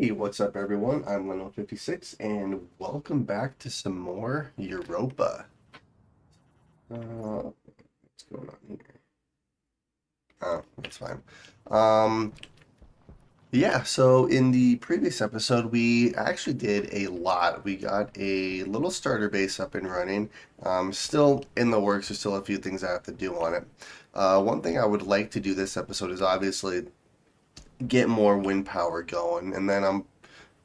Hey, what's up everyone? I'm Leno56 and welcome back to some more Europa. What's going on here? Oh, that's fine. Um, yeah, so in the previous episode, we actually did a lot. We got a little starter base up and running. Still in the works, there's still a few things I have to do on it. One thing I would like to do this episode is obviously get more wind power going, and then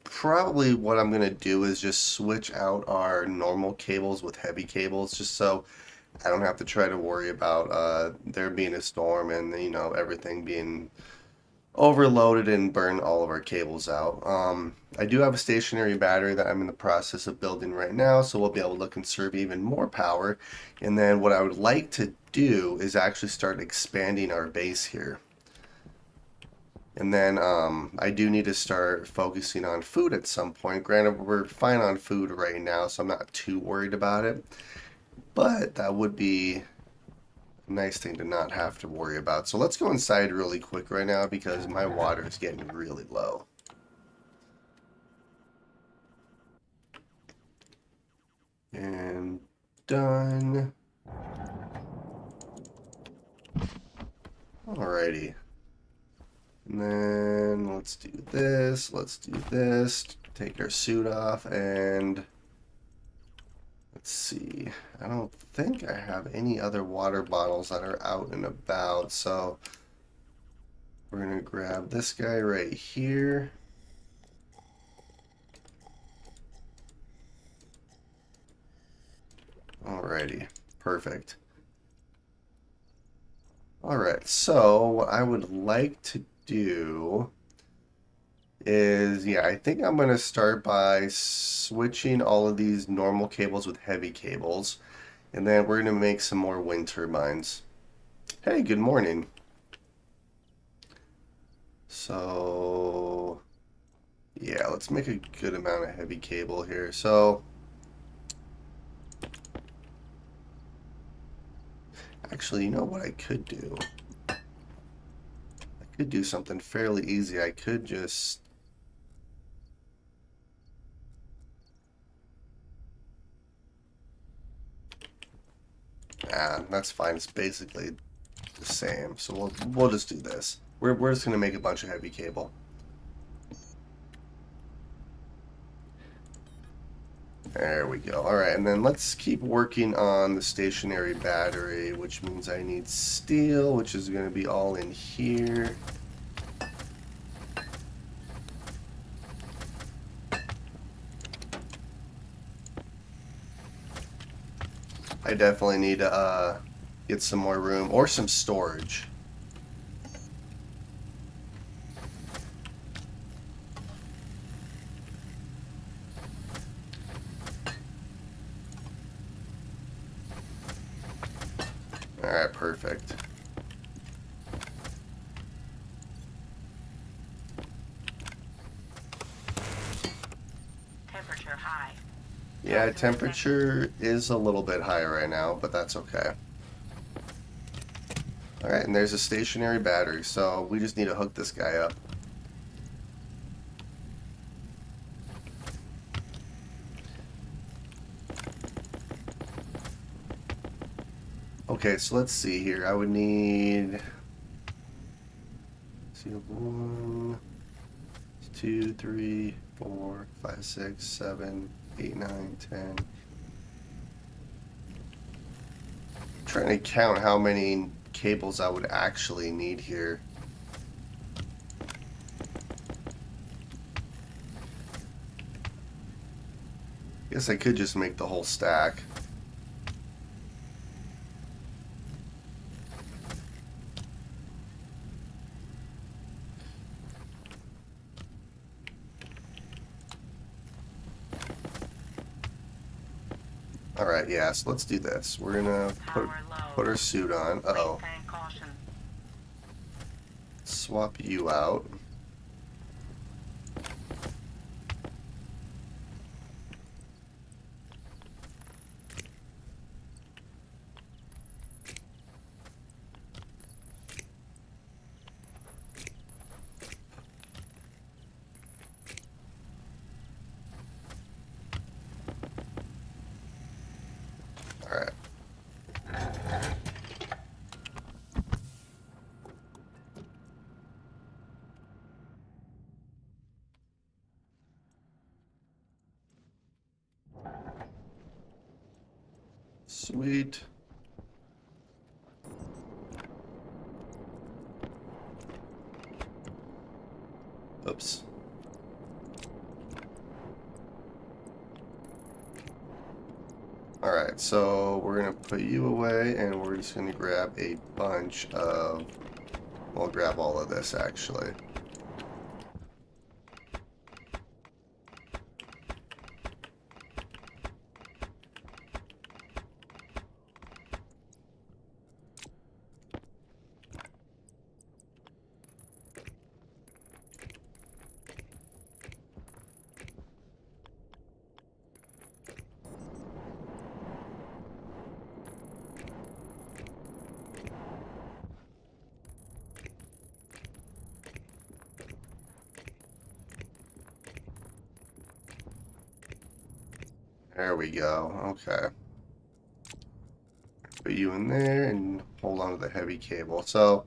probably what I'm gonna do is just switch out our normal cables with heavy cables, just so I don't have to try to worry about there being a storm and everything being overloaded and burn all of our cables out. I do have a stationary battery that I'm in the process of building right now, so we'll be able to conserve even more power. And then what I would like to do is actually start expanding our base here. And then I do need to start focusing on food at some point. Granted, we're fine on food right now, so I'm not too worried about it. But that would be a nice thing to not have to worry about. So let's go inside really quick right now because my water is getting really low. And done. Alrighty. And then let's do this. Let's do this. Take our suit off and let's see. I don't think I have any other water bottles that are out and about, so we're gonna grab this guy right here. Alrighty, perfect. Alright, so what I would like to do is, yeah, I think I'm gonna start by switching all of these normal cables with heavy cables, and then we're gonna make some more wind turbines. Hey, good morning. So, yeah, let's make a good amount of heavy cable here. So, actually, you know what I could do? I could do something fairly easy. I could just... that's fine. It's basically the same. So we'll just do this. We're just gonna make a bunch of heavy cable. There we go. Alright, and then let's keep working on the stationary battery, which means I need steel, which is going to be all in here. I definitely need to get some more room or some storage. Alright, perfect. Temperature high. Yeah, temperature is a little bit high right now, but that's okay. Alright, and there's a stationary battery, so we just need to hook this guy up. Okay, so let's see here. I would need... see, 1, 2, 3, 4, 5, 6, 7, 8, 9, 10. I'm trying to count how many cables I would actually need here. Guess I could just make the whole stack. Alright, yeah, so let's do this. We're gonna put our suit on. Uh-oh. Swap you out. Sweet. Oops. Alright, so we're going to put you away, and we're just going to grab a bunch of... We'll grab all of this, actually. There we go. Okay. Put you in there and hold on to the heavy cable. So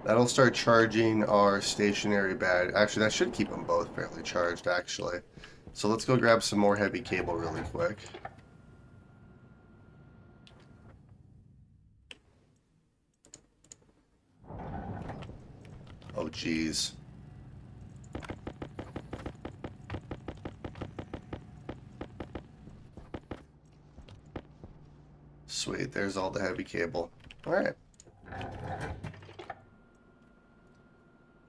that'll start charging our stationary battery. Actually, that should keep them both fairly charged, actually. So let's go grab some more heavy cable really quick. Oh, geez. Sweet, there's all the heavy cable. Alright.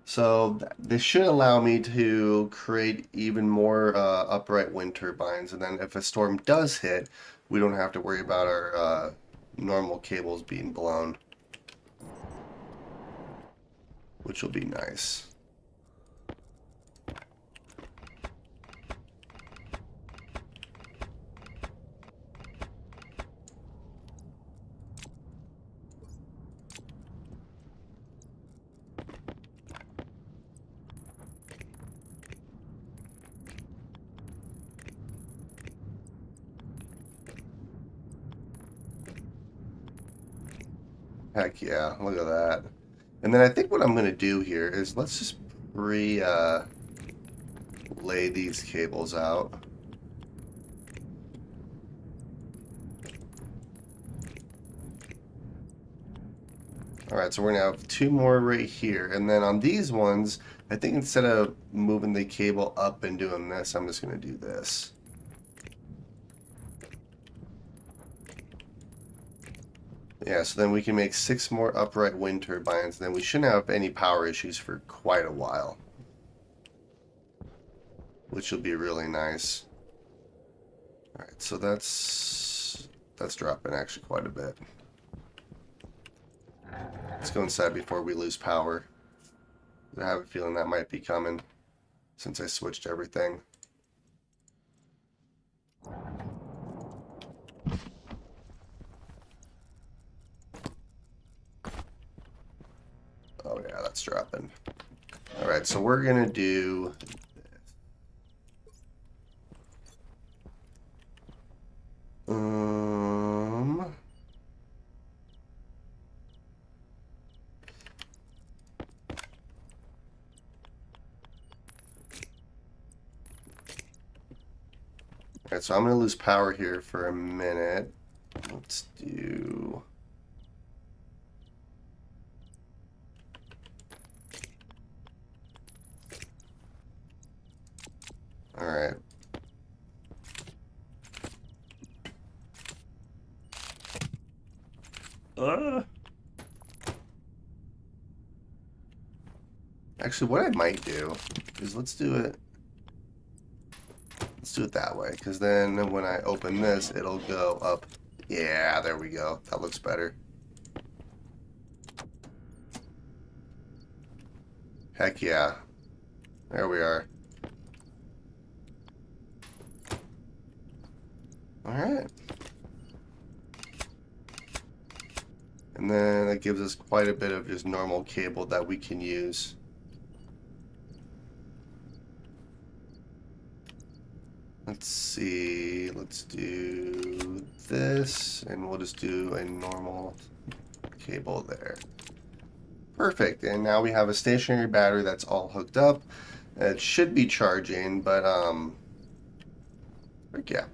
So this should allow me to create even more upright wind turbines, and then if a storm does hit, we don't have to worry about our normal cables being blown, which will be nice. Heck yeah, look at that. And then I think what I'm going to do here is let's just lay these cables out. Alright, so we're going to have two more right here. And then on these ones, I think instead of moving the cable up and doing this, I'm just going to do this. Yeah, so then we can make 6 more upright wind turbines, and then we shouldn't have any power issues for quite a while, which will be really nice. Alright, so that's dropping actually quite a bit. Let's go inside before we lose power. I have a feeling that might be coming since I switched everything. Oh yeah, that's dropping. Alright, so we're gonna do Alright, so I'm gonna lose power here for a minute. Let's do Alright. Actually, what I might do is let's do it that way, because then when I open this, it'll go up. Yeah, there we go. That looks better. Heck yeah. There we are. Alright. And then that gives us quite a bit of just normal cable that we can use. Let's see, let's do this, and we'll just do a normal cable there. Perfect, and now we have a stationary battery that's all hooked up. It should be charging, but, yeah.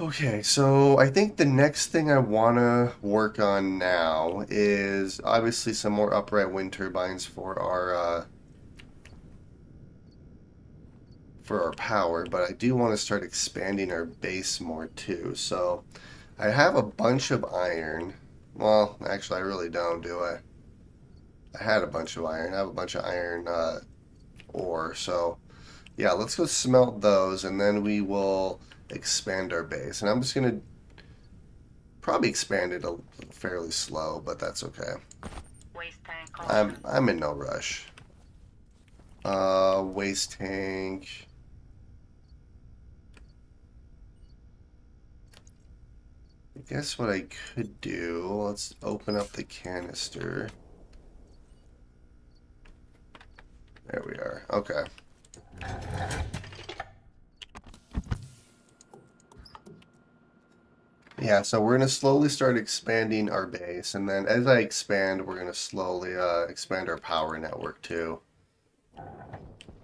Okay, so I think the next thing I want to work on now is obviously some more upright wind turbines for our power, but I do want to start expanding our base more too. So I have a bunch of iron. Well, actually, I really don't, do I? I had a bunch of iron. I have a bunch of iron ore. So yeah, let's go smelt those, and then we will expand our base. And I'm just gonna probably expand it a fairly slow, but that's okay. Waste tank I'm in no rush. Waste tank. I guess what I could do, let's open up the canister. There we are. Okay. Yeah, so we're going to slowly start expanding our base, and then as I expand, we're going to slowly expand our power network too.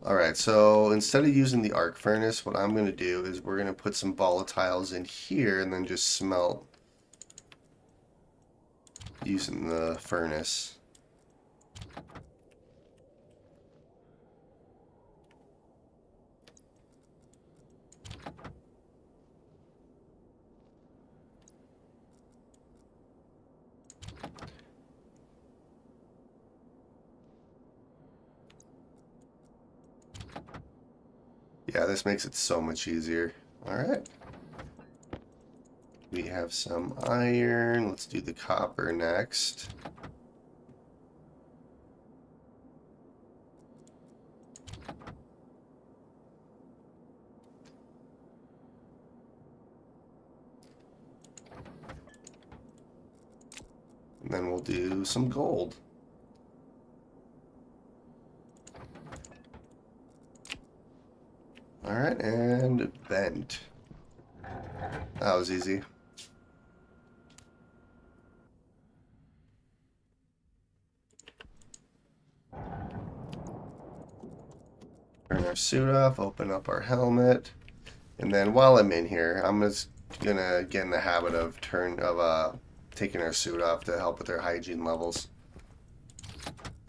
Alright, so instead of using the arc furnace, what I'm going to do is we're going to put some volatiles in here and then just smelt using the furnace. Yeah, this makes it so much easier. Alright. We have some iron. Let's do the copper next. And then we'll do some gold. Alright, and vent. That was easy. Turn our suit off, open up our helmet. And then while I'm in here, I'm just gonna get in the habit of taking our suit off to help with our hygiene levels.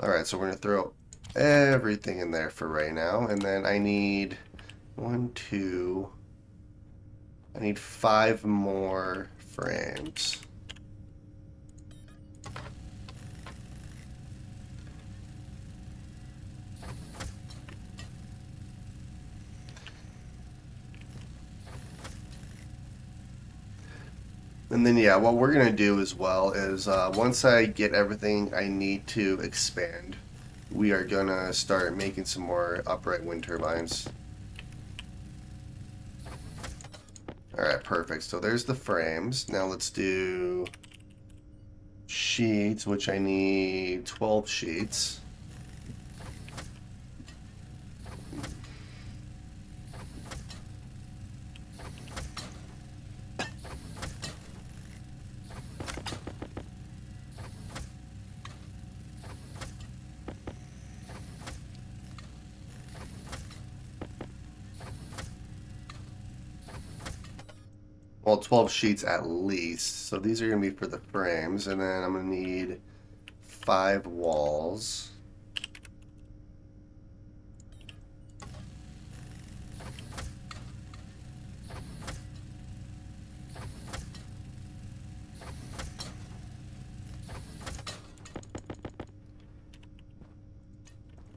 Alright, so we're gonna throw everything in there for right now, and then I need I need 5 more frames. And then, yeah, what we're going to do as well is once I get everything I need to expand, we are going to start making some more upright wind turbines. Alright, perfect. So there's the frames. Now let's do sheets, which I need 12 sheets. Well, 12 sheets at least. So these are going to be for the frames. And then I'm going to need 5 walls.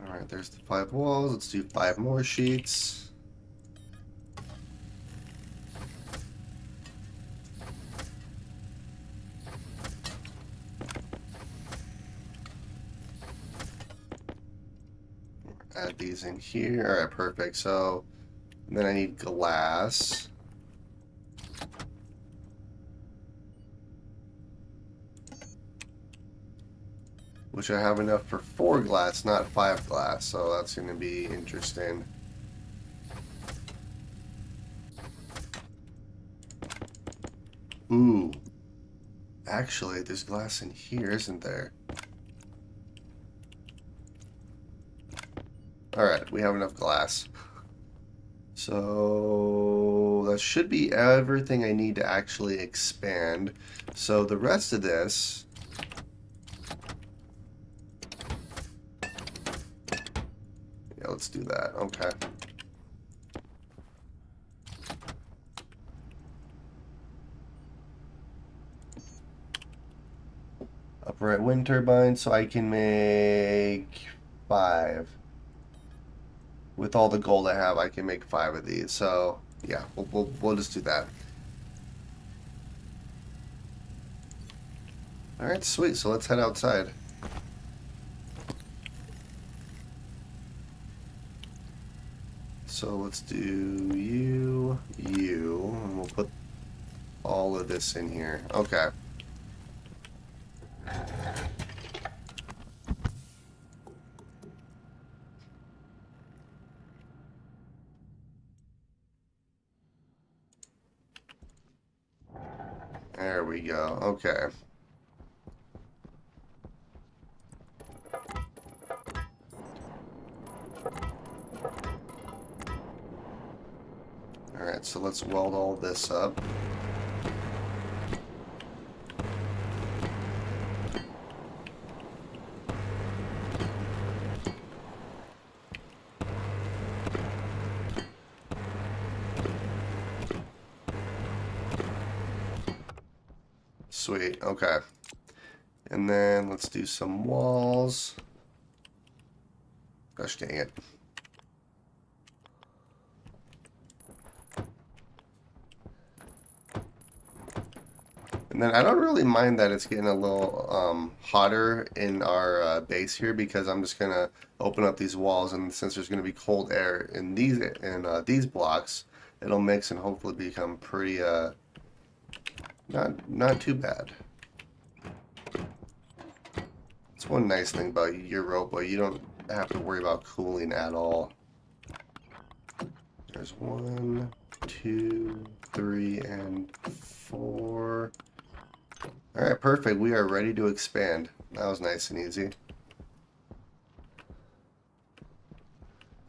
Alright, there's the 5 walls. Let's do 5 more sheets. Add these in here. Alright, perfect. So then I need glass. Which I have enough for 4 glass, not 5 glass. So that's going to be interesting. Ooh. Actually, there's glass in here, isn't there? Alright, we have enough glass. So that should be everything I need to actually expand. So the rest of this... Yeah, let's do that. Okay. Upright wind turbine, so I can make 5. With all the gold I have, I can make 5 of these. So, yeah, we'll just do that. Alright, sweet. So let's head outside. So let's do you, and we'll put all of this in here. Okay. There we go. Okay. Alright, so let's weld all this up. Sweet, okay. And then let's do some walls. Gosh dang it. And then I don't really mind that it's getting a little hotter in our base here, because I'm just going to open up these walls, and since there's going to be cold air in these blocks, it'll mix and hopefully become pretty not too bad. It's one nice thing about Europa. You don't have to worry about cooling at all. There's 1, 2, 3, and 4. Alright, perfect. We are ready to expand. That was nice and easy.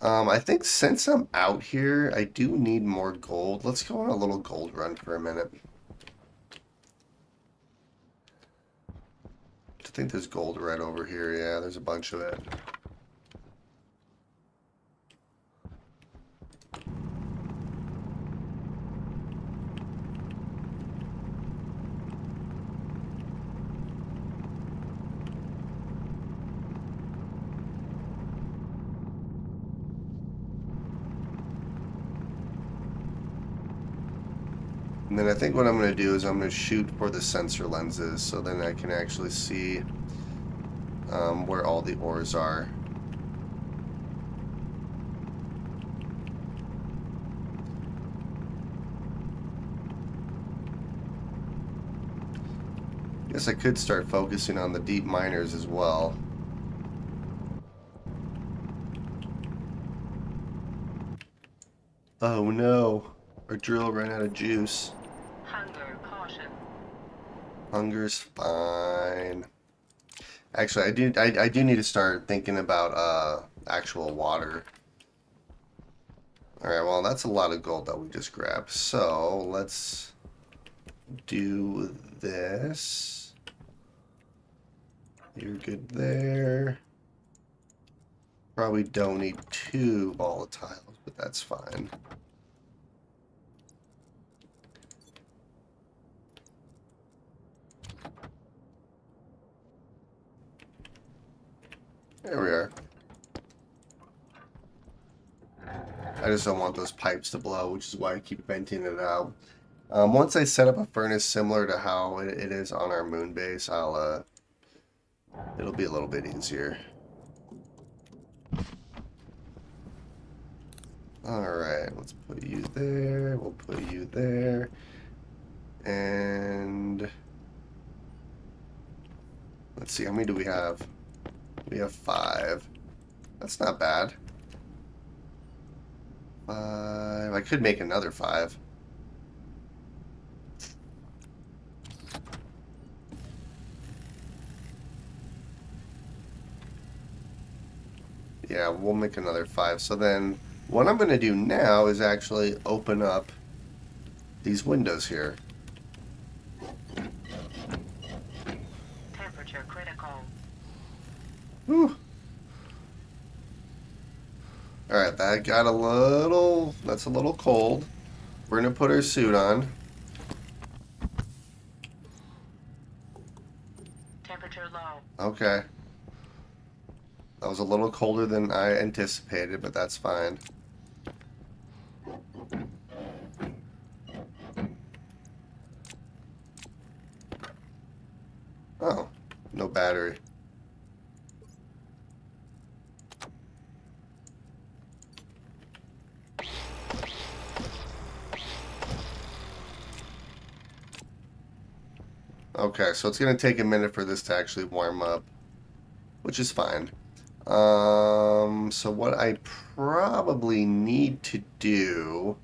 I think since I'm out here, I do need more gold. Let's go on a little gold run for a minute. I think there's gold right over here. Yeah, there's a bunch of it. And then I think what I'm going to do is I'm going to shoot for the sensor lenses, so then I can actually see where all the ores are. Guess I could start focusing on the deep miners as well. Oh no, our drill ran out of juice. Hunger caution. Hunger's fine. Actually, I do need to start thinking about actual water. Alright, well that's a lot of gold that we just grabbed. So let's do this. You're good there. Probably don't need 2 volatiles, but that's fine. There we are. I just don't want those pipes to blow, which is why I keep venting it out. Once I set up a furnace similar to how it is on our moon base, it'll be a little bit easier. Alright, let's put you there, we'll put you there, and let's see, how many do we have? We have 5. That's not bad. 5. I could make another 5. Yeah, we'll make another 5. So then, what I'm going to do now is actually open up these windows here. Temperature critical. Whew. Alright, that got a little... That's a little cold. We're going to put our suit on. Temperature low. Okay. That was a little colder than I anticipated, but that's fine. Oh, no battery. Okay, so it's going to take a minute for this to actually warm up, which is fine. So what I probably need to do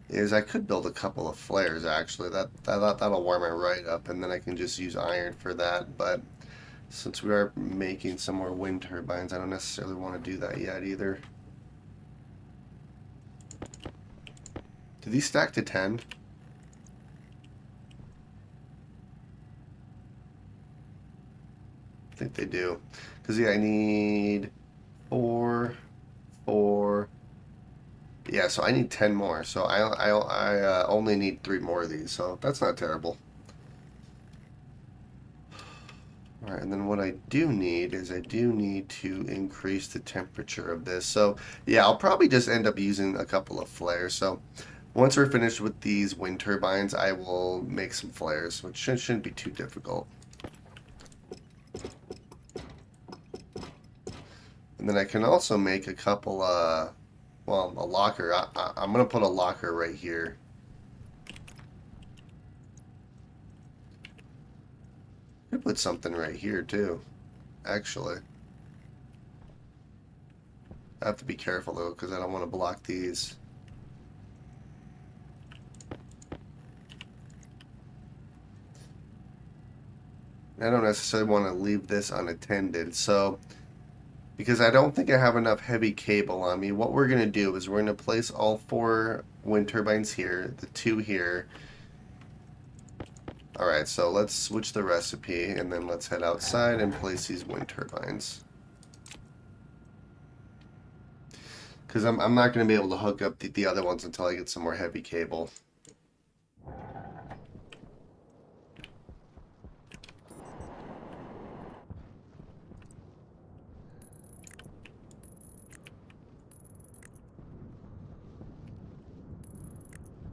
is I could build a couple of flares, actually. That'll warm it right up, and then I can just use iron for that. But since we are making some more wind turbines, I don't necessarily want to do that yet either. Do these stack to 10? I think they do. Because, yeah, I need 4, 4. Yeah, so I need 10 more. So I only need 3 more of these. So that's not terrible. All right, and then what I do need is I do need to increase the temperature of this. So, yeah, I'll probably just end up using a couple of flares. So once we're finished with these wind turbines, I will make some flares, which shouldn't be too difficult. And then I can also make a couple, well, a locker. I'm going to put a locker right here. I could put something right here, too, actually. I have to be careful, though, because I don't want to block these. I don't necessarily want to leave this unattended, so... Because I don't think I have enough heavy cable on me. What we're going to do is we're going to place all 4 wind turbines here, the 2 here. Alright, so let's switch the recipe, and then let's head outside and place these wind turbines. Because I'm not going to be able to hook up the other ones until I get some more heavy cable.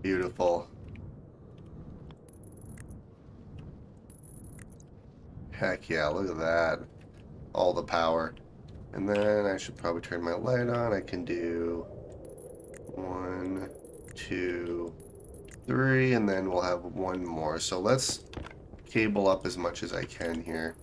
Beautiful. Heck yeah, look at that. All the power. And then I should probably turn my light on. I can do 1, 2, 3, and then we'll have 1 more. So let's cable up as much as I can here.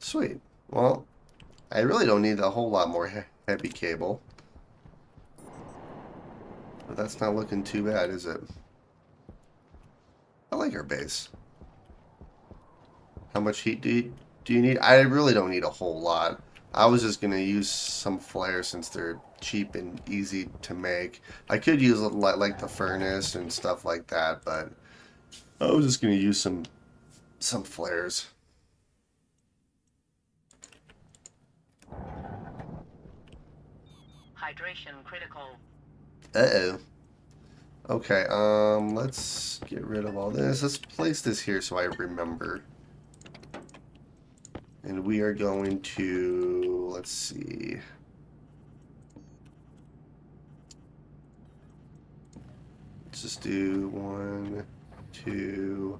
Sweet. Well, I really don't need a whole lot more heavy cable. But that's not looking too bad, is it? I like our base. How much heat do you need? I really don't need a whole lot. I was just going to use some flares since they're cheap and easy to make. I could use like the furnace and stuff like that, but I was just going to use some flares. Hydration critical. Uh-oh. Okay, let's get rid of all this. Let's place this here so I remember. And we are going to, let's see. Let's just do 1, 2,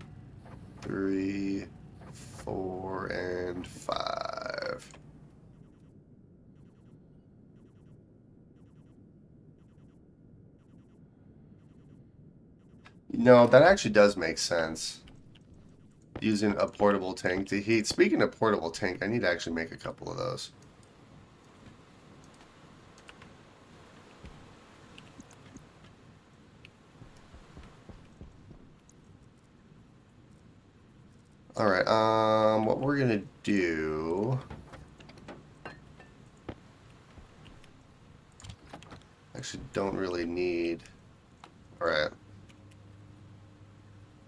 3, 4, and 5. No, that actually does make sense. Using a portable tank to heat. Speaking of portable tank, I need to actually make a couple of those. Alright, what we're gonna do... Actually, don't really need... Alright.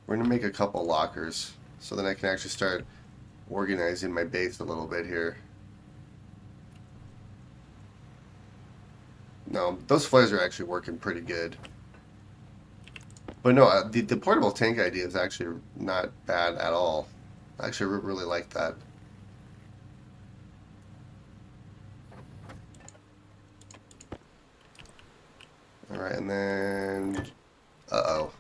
We're gonna make a couple lockers, so then I can actually start organizing my base a little bit here. No, those flares are actually working pretty good. But no, the portable tank idea is actually not bad at all. I actually really like that. Alright, and then... Uh-oh.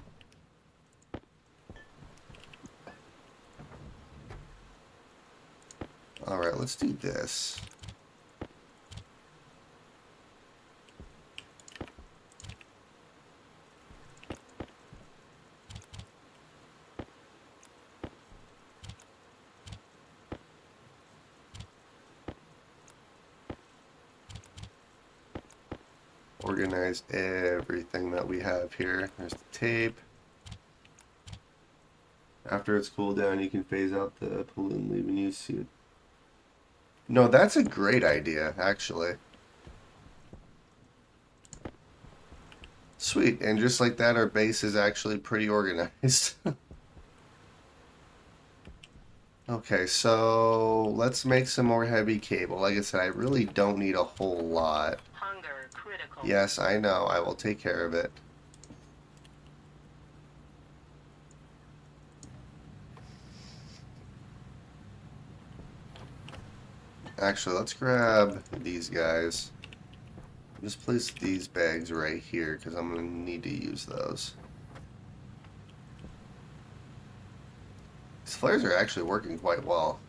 Alright, let's do this. Organize everything that we have here. There's the tape. After it's cooled down, you can phase out the pollutant, leaving you suit. No, that's a great idea, actually. Sweet, and just like that, our base is actually pretty organized. Okay, so let's make some more heavy cable. Like I said, I really don't need a whole lot. Hunger critical. Yes, I know. I will take care of it. Actually, let's grab these guys. Just place these bags right here because I'm going to need to use those. These flares are actually working quite well.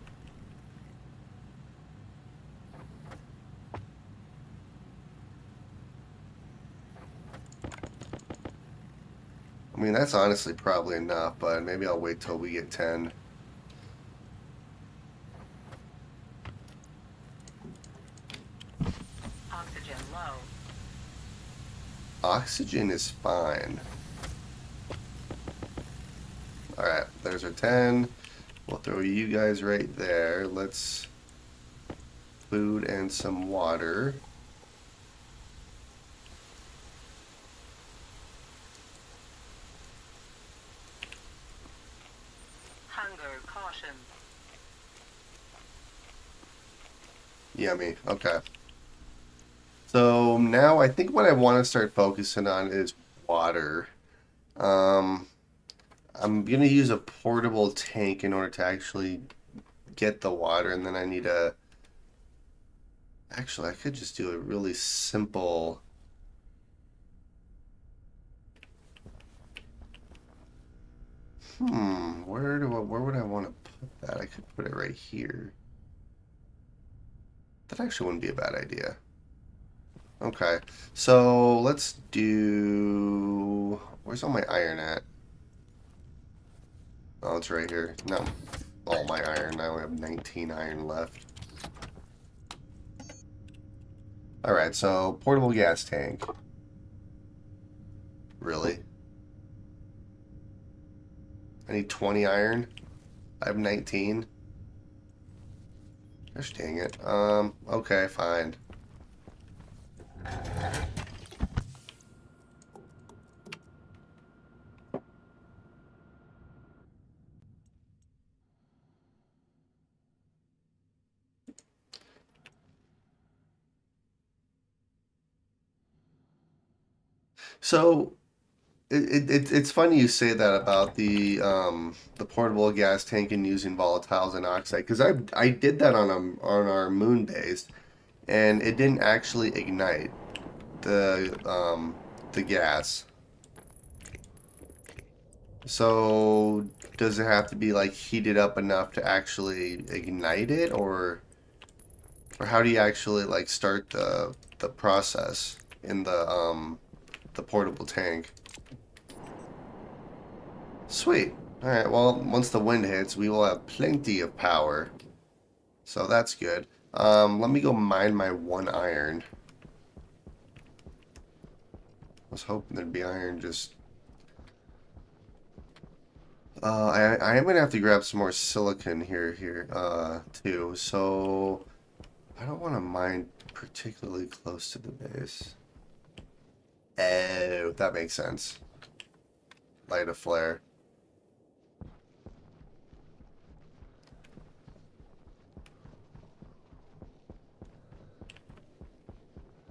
I mean, that's honestly probably enough, but maybe I'll wait till we get 10. Oxygen low. Oxygen is fine. Alright, there's our 10. We'll throw you guys right there. Let's... Food and some water. Hunger caution. Yummy. Okay. So now I think what I want to start focusing on is water. I'm going to use a portable tank in order to actually get the water, and then I need a... Actually, I could just do a really simple... where would I want to put that? I could put it right here. That actually wouldn't be a bad idea. Okay, so let's do... Where's all my iron at? Oh, it's right here. No, all my iron. I only have 19 iron left. Alright, so portable gas tank. Really? I need 20 iron. I have 19. Gosh dang it. Okay, fine. So it's funny you say that about the portable gas tank and using volatiles and oxide, because I did that on our moon base, and it didn't actually ignite the gas. So does it have to be like heated up enough to actually ignite it, or how do you actually like start the process in the portable tank? Sweet. Alright, well, once the wind hits, we will have plenty of power. So that's good. Let me go mine my 1 iron. I was hoping there'd be iron just... I am gonna have to grab some more silicon too. So I don't want to mine particularly close to the base. Oh, that makes sense. Light a flare.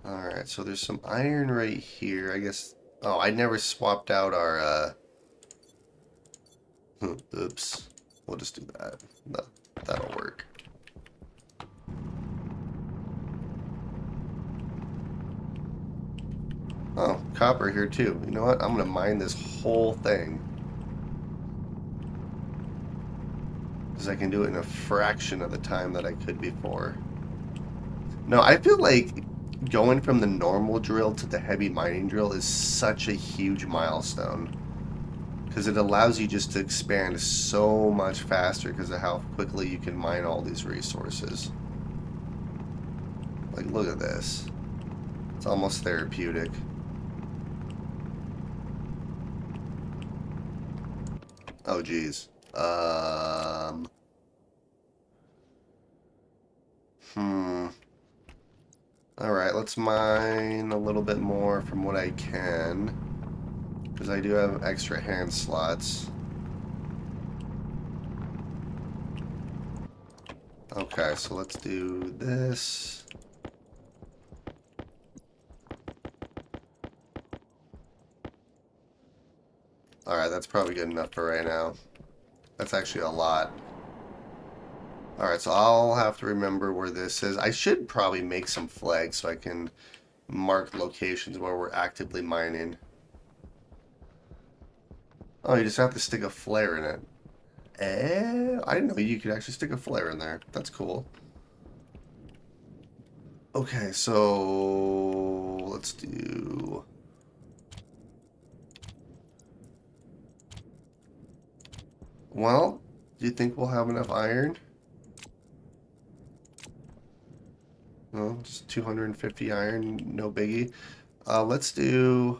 Alright, so there's some iron right here. I guess. Oh, I never swapped out our. Oops. We'll just do that. No, that'll work. Oh, copper here too. You know what? I'm gonna mine this whole thing. Because I can do it in a fraction of the time that I could before. No, I feel like going from the normal drill to the heavy mining drill is such a huge milestone. Because it allows you just to expand so much faster because of how quickly you can mine all these resources. Like, look at this. It's almost therapeutic. Oh, geez. Hmm. Alright, let's mine a little bit more from what I can. Because I do have extra hand slots. Okay, so let's do this. Alright, that's probably good enough for right now. That's actually a lot. Alright, so I'll have to remember where this is. I should probably make some flags so I can mark locations where we're actively mining. Oh, you just have to stick a flare in it. I didn't know you could actually stick a flare in there. That's cool. Okay, so let's do... Well, do you think we'll have enough iron? No, just 250 iron, no biggie. Let's do...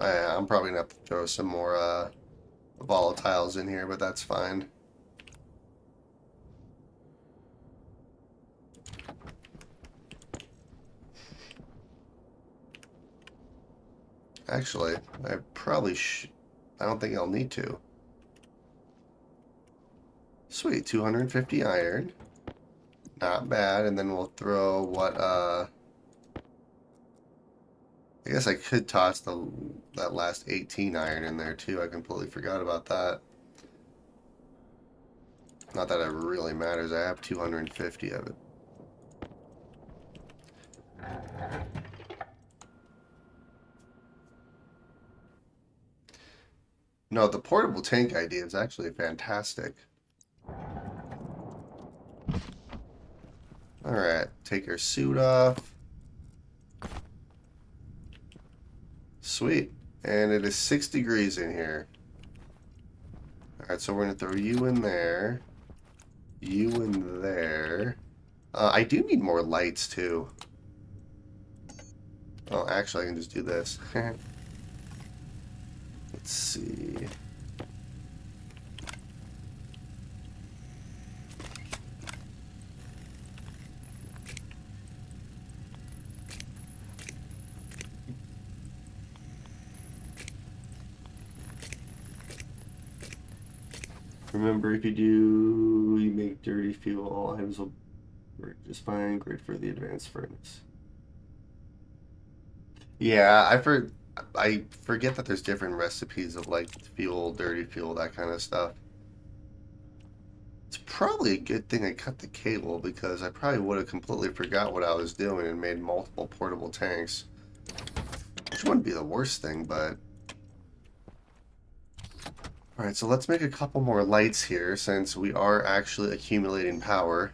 I'm probably gonna have to throw some more volatiles in here, but that's fine. Actually, I probably I don't think I'll need to. Sweet, 250 iron. Not bad, and then we'll throw what, I guess I could toss that last 18 iron in there too. I completely forgot about that. Not that it really matters. I have 250 of it. No, the portable tank idea is actually fantastic. Alright, take our suit off. Sweet. And it is 6 degrees in here. Alright, so we're going to throw you in there. You in there. I do need more lights, too. Oh, actually, I can just do this. Let's see. Remember, if you make dirty fuel, all items will work just fine. Great for the advanced furnace. Yeah, I forget that there's different recipes of like fuel, dirty fuel, that kind of stuff. It's probably a good thing I cut the cable because I probably would have completely forgot what I was doing and made multiple portable tanks. Which wouldn't be the worst thing, but... Alright, so let's make a couple more lights here since we are actually accumulating power.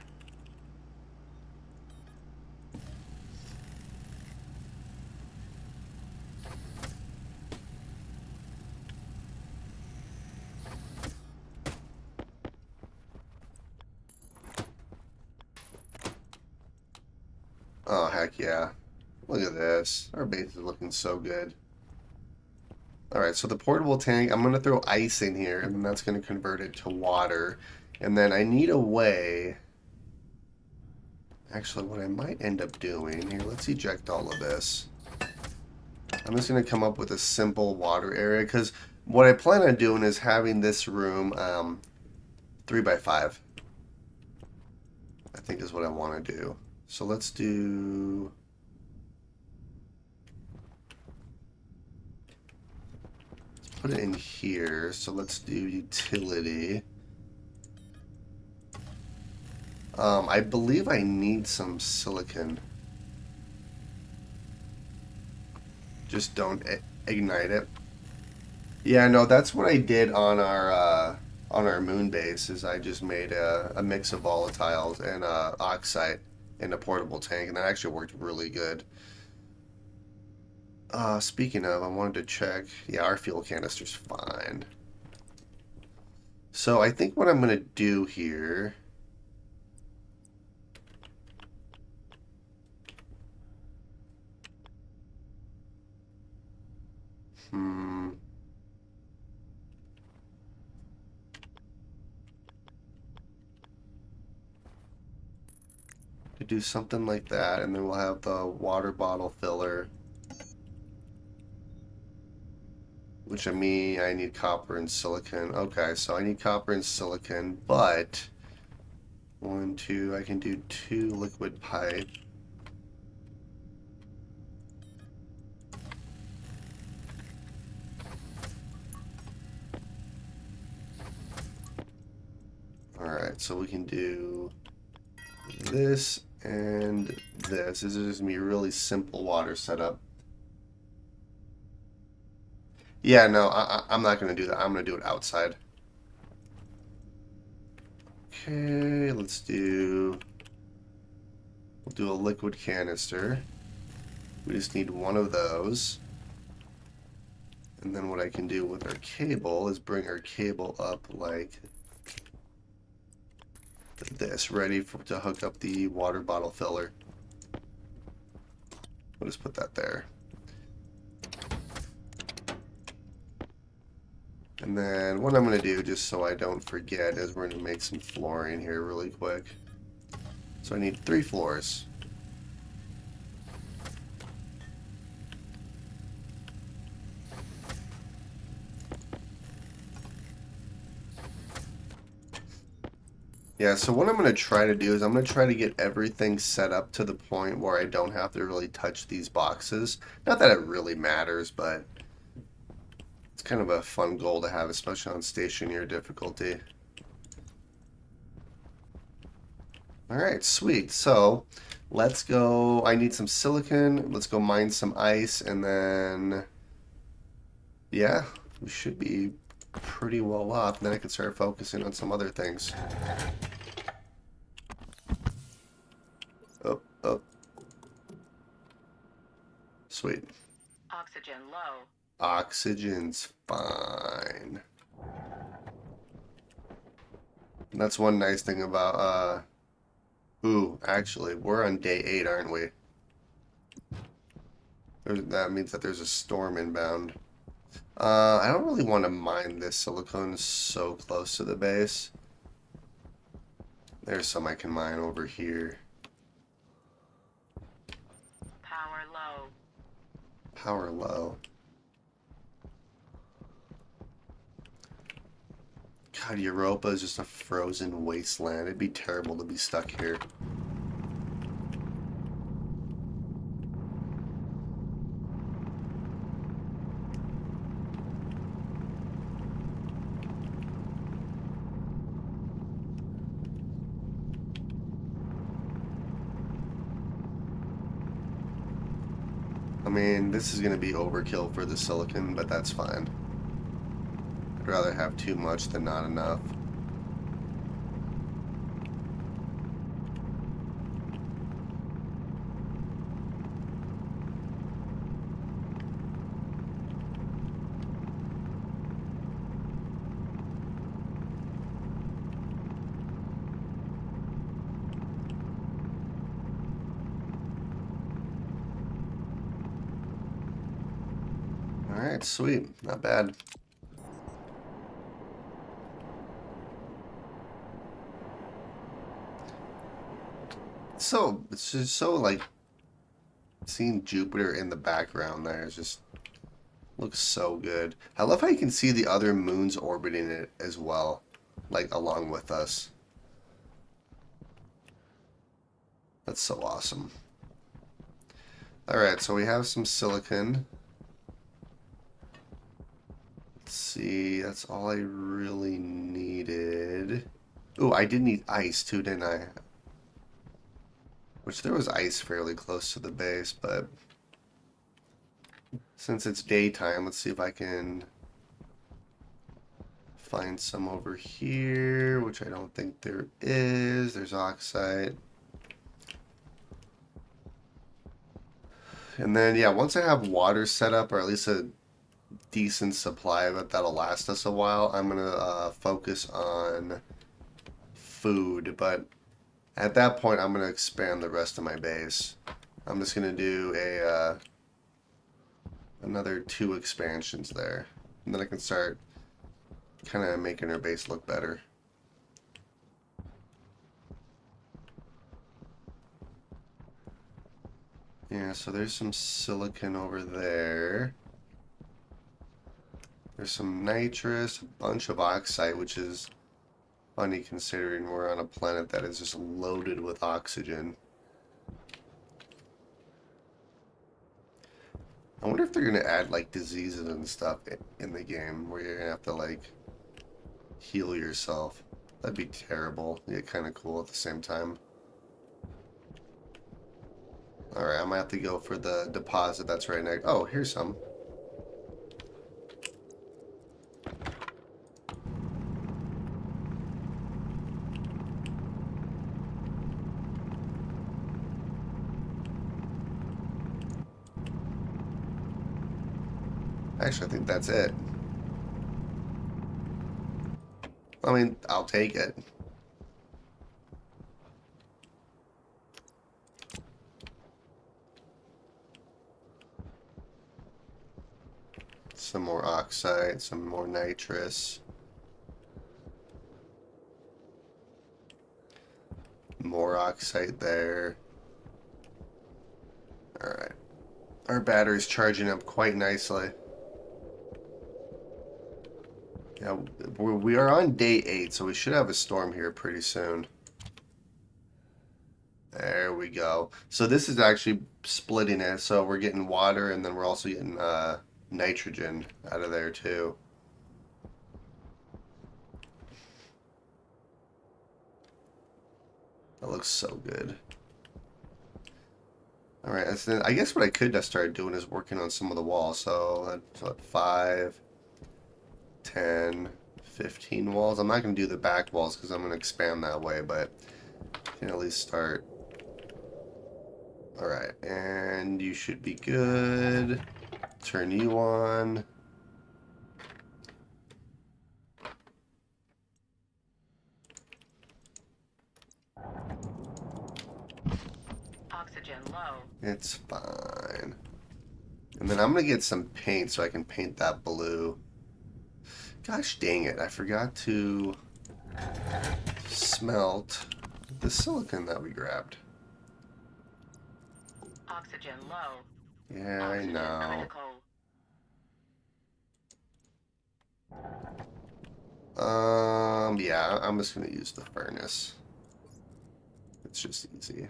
back, yeah. Look at this. Our base is looking so good. Alright, so the portable tank, I'm going to throw ice in here, and then that's going to convert it to water. And then I need a way... Actually, what I might end up doing... Here, let's eject all of this. I'm just going to come up with a simple water area, because what I plan on doing is having this room 3 by 5. I think is what I want to do. So let's do... Put it in here. So let's do utility. I believe I need some silicon. Just don't ignite it. Yeah, no, that's what I did on our moon base. Is I just made a mix of volatiles and oxide in a portable tank, and that actually worked really good. Speaking of, I wanted to check. Yeah, our fuel canister's fine. So I think what I'm gonna do here. To do something like that, and then we'll have the water bottle filler. Which I mean, I need copper and silicon. Okay, so I need copper and silicon, but 1, 2, I can do 2 liquid pipe. Alright, so we can do this and this. This is just gonna be a really simple water setup. Yeah, no, I'm not gonna do that. I'm gonna do it outside. Okay, let's do... We'll do a liquid canister. We just need one of those. And then what I can do with our cable is bring our cable up like this, ready to hook up the water bottle filler. We'll just put that there. And then what I'm going to do, just so I don't forget, is we're going to make some flooring here really quick. So I need 3 floors. Yeah, so what I'm going to try to do is I'm going to try to get everything set up to the point where I don't have to really touch these boxes. Not that it really matters, but it's kind of a fun goal to have, especially on Stationeer difficulty. Alright, sweet. So, let's go. I need some silicon. Let's go mine some ice, and then... Yeah, we should be pretty well off. Then I can start focusing on some other things. Oh, oh. Sweet. Oxygen low. Oxygen's fine. And that's one nice thing about, ooh, actually, we're on day 8, aren't we? That means that there's a storm inbound. I don't really want to mine this. Silicone so close to the base. There's some I can mine over here. Power low. Power low. God, Europa is just a frozen wasteland. It'd be terrible to be stuck here. I mean, this is going to be overkill for the silicon, but that's fine. I'd rather have too much than not enough. Alright, sweet. Not bad. So, it's just so, like, seeing Jupiter in the background there is just looks so good. I love how you can see the other moons orbiting it as well, like, along with us. That's so awesome. Alright, so we have some silicon. Let's see, that's all I really needed. Ooh, I did need ice too, didn't I? Which there was ice fairly close to the base, but since it's daytime, let's see if I can find some over here, which I don't think there is. There's oxide. And then, yeah, once I have water set up, or at least a decent supply of it that'll last us a while, I'm going to focus on food. But at that point, I'm going to expand the rest of my base. I'm just going to do a another 2 expansions there. And then I can start kind of making our base look better. Yeah, so there's some silicon over there. There's some nitrous, a bunch of oxide, which is funny considering we're on a planet that is just loaded with oxygen. I wonder if they're going to add like diseases and stuff in the game where you're going to have to like heal yourself. That'd be terrible, yet kind of cool at the same time. Alright, I'm going to have to go for the deposit that's right next. Oh, here's some. Actually, I think that's it. I mean, I'll take it. Some more oxide, some more nitrous. More oxide there. Alright. Our battery's charging up quite nicely. Yeah, we are on day 8, so we should have a storm here pretty soon. There we go. So this is actually splitting it. So we're getting water, and then we're also getting nitrogen out of there too. That looks so good. Alright, so I guess what I could have started doing is working on some of the walls. So that's what, 5, 10, 15 walls. I'm not going to do the back walls because I'm going to expand that way, but I can at least start. Alright, and you should be good. Turn you on. Oxygen low. It's fine. And then I'm going to get some paint so I can paint that blue. Gosh dang it, I forgot to smelt the silicon that we grabbed. Oxygen low. Yeah, Oxygen I know. critical. Yeah, I'm just going to use the furnace. It's just easy.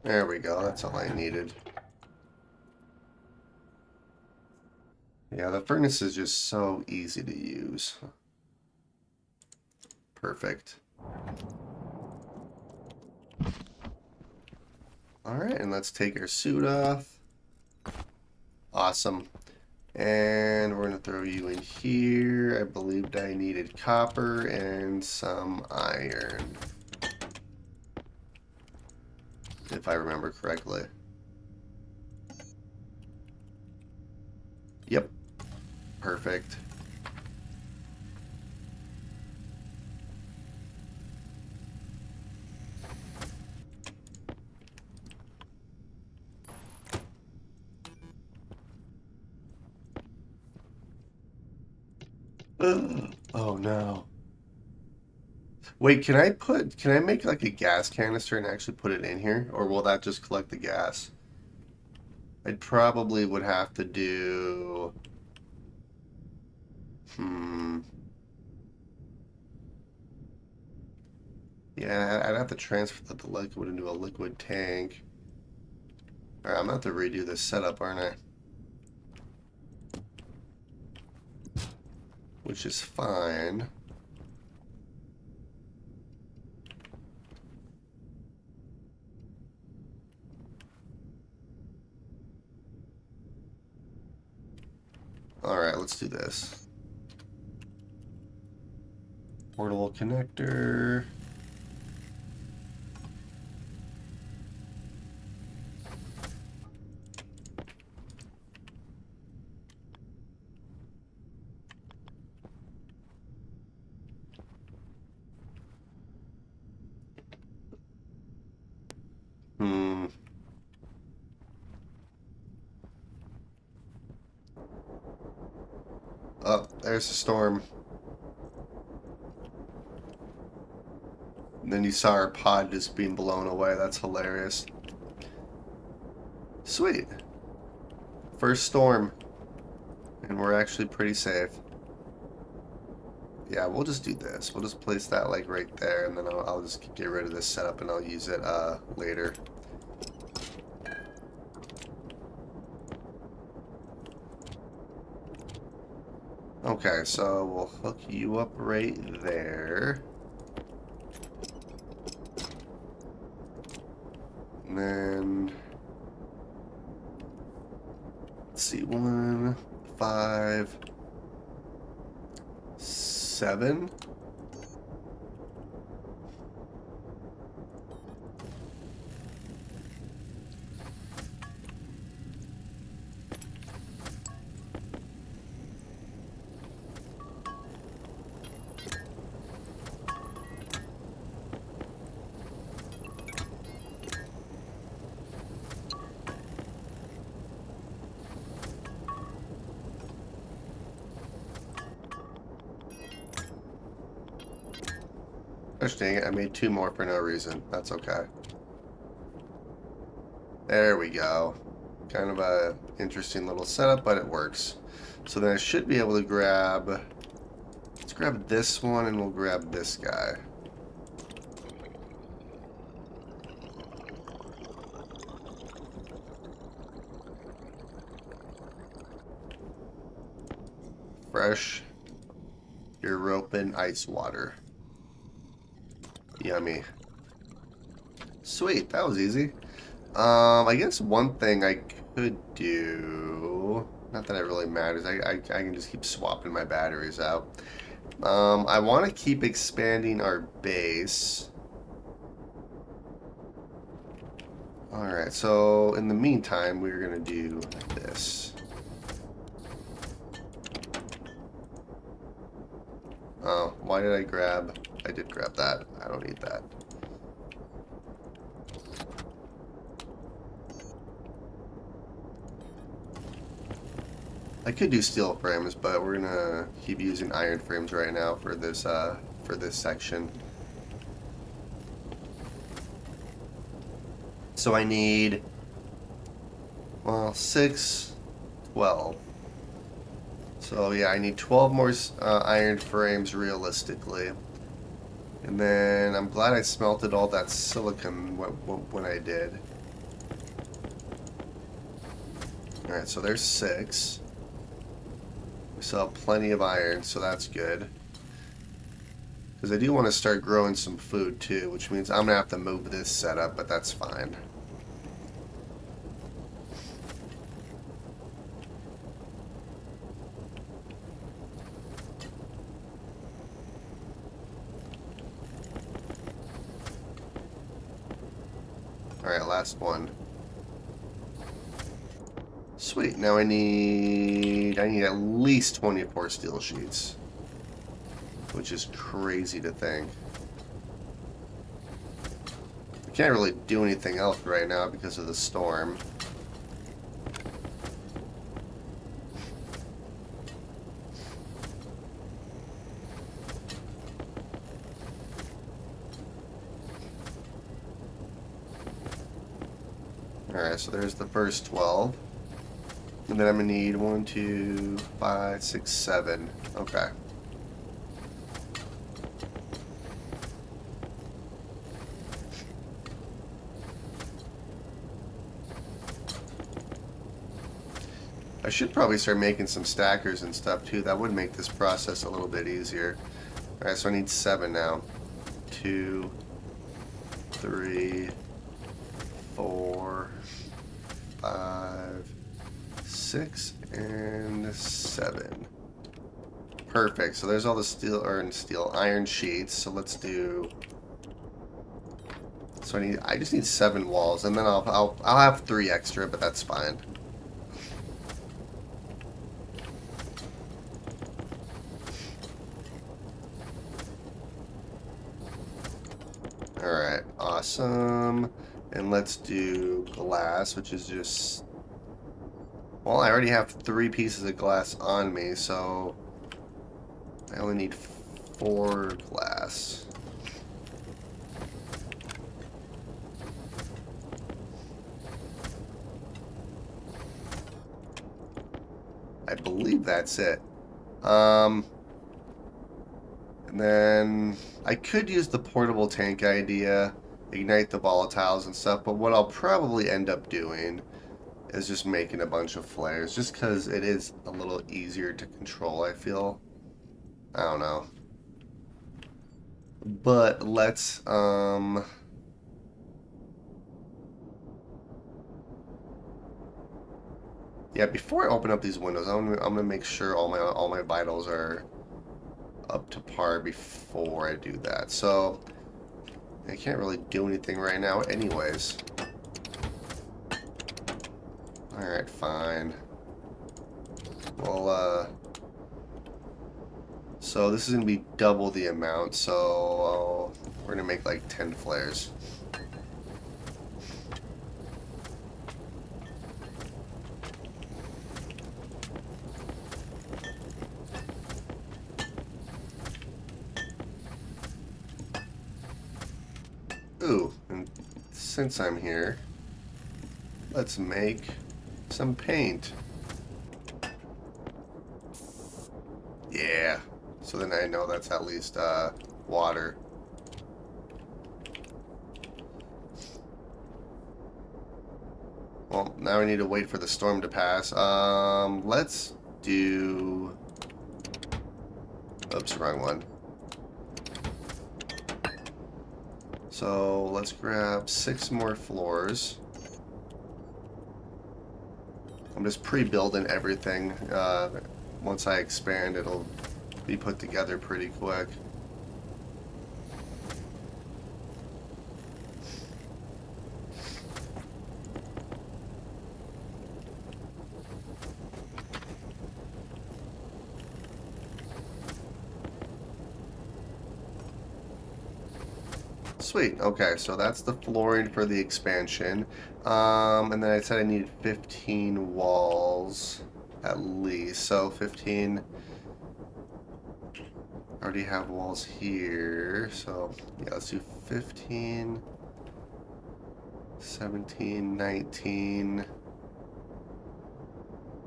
There we go, that's all I needed. Yeah, the furnace is just so easy to use. Perfect. Alright, and let's take our suit off. Awesome. And we're going to throw you in here. I believed I needed copper and some iron, if I remember correctly. Yep. Perfect. Oh no. Wait, can I make like a gas canister and actually put it in here? Or will that just collect the gas? I probably would have to do, hmm. Yeah, I'd have to transfer the liquid into a liquid tank. Alright, I'm gonna have to redo this setup, aren't I? Which is fine. Alright, let's do this. Portable connector. Hmm. Oh, there's a storm. And then you saw our pod just being blown away. That's hilarious. Sweet. First storm. And we're actually pretty safe. Yeah, we'll just do this. We'll just place that like right there, and then I'll just get rid of this setup and I'll use it later. Okay, so we'll hook you up right there. And then, let's see, 1, 5, 7. Gosh dang it, I made 2 more for no reason. That's okay. There we go. Kind of a interesting little setup, but it works. So then I should be able to grab... Let's grab this one and we'll grab this guy. Fresh European ice water. Yummy. Sweet, that was easy. I guess one thing I could do, not that it really matters, I can just keep swapping my batteries out. I want to keep expanding our base. Alright, so in the meantime, we're going to do this. Oh, why did I grab? I did grab that. I don't need that. I could do steel frames, but we're gonna keep using iron frames right now for this section. So I need, well, 6, 12. So yeah, I need 12 more iron frames realistically. And then I'm glad I smelted all that silicon when I did. Alright, so there's 6. We still have plenty of iron, so that's good. Because I do want to start growing some food too, which means I'm going to have to move this setup, but that's fine. Alright, last one. Sweet. Now I need at least 24 steel sheets, which is crazy to think. I can't really do anything else right now because of the storm. Alright, so there's the first 12. And then I'm going to need 1, 2, 5, 6, 7. Okay. I should probably start making some stackers and stuff too. That would make this process a little bit easier. Alright, so I need 7 now. 2, 3, 4, 5, 6, and 7. Perfect. So there's all the iron sheets. So let's do. So I just need 7 walls, and then I'll have 3 extra, but that's fine. Alright, awesome. And let's do glass, which is just... Well, I already have 3 pieces of glass on me, so... I only need 4 glass. I believe that's it. And then I could use the portable tank idea, ignite the volatiles and stuff, but what I'll probably end up doing is just making a bunch of flares, just because it is a little easier to control, I feel. I don't know. But let's, yeah, before I open up these windows, I'm gonna make sure all my vitals are up to par before I do that. So I can't really do anything right now anyways. Alright, fine. Well, so this is gonna be double the amount, so we're gonna make like 10 flares. Ooh, and since I'm here, let's make some paint. Yeah. So then I know that's at least water. Well, now we need to wait for the storm to pass. Let's do... Oops, wrong one. So let's grab 6 more floors. I'm just pre-building everything. Once I expand, it'll be put together pretty quick. Sweet. Okay, so that's the flooring for the expansion. And then I said I needed 15 walls at least. So 15. I already have walls here. So yeah, let's do 15, 17, 19,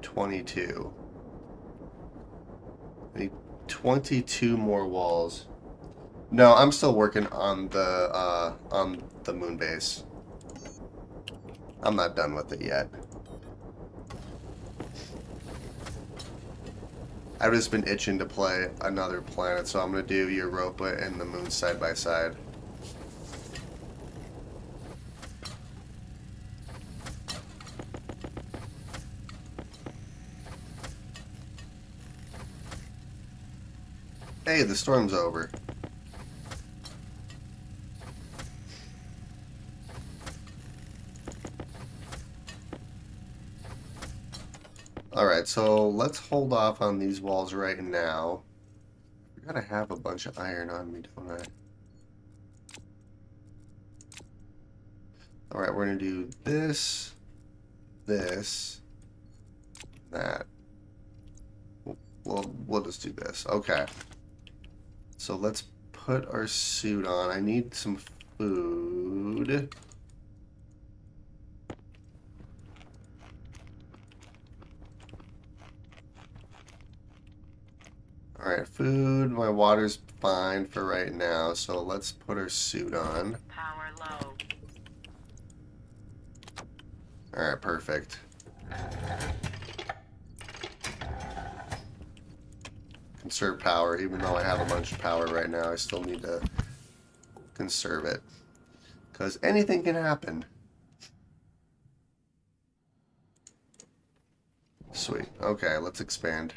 22. I need 22 more walls. No, I'm still working on the moon base. I'm not done with it yet. I've just been itching to play another planet, so I'm gonna do Europa and the moon side by side. Hey, the storm's over. Alright, so let's hold off on these walls right now. I gotta have a bunch of iron on me, don't I? Alright, we're gonna do this, this, that. We'll just do this. Okay. So let's put our suit on. I need some food. Alright, food. My water's fine for right now, so let's put our suit on. Power low. Alright, perfect. Conserve power, even though I have a bunch of power right now, I still need to conserve it. Because anything can happen. Sweet. Okay, let's expand.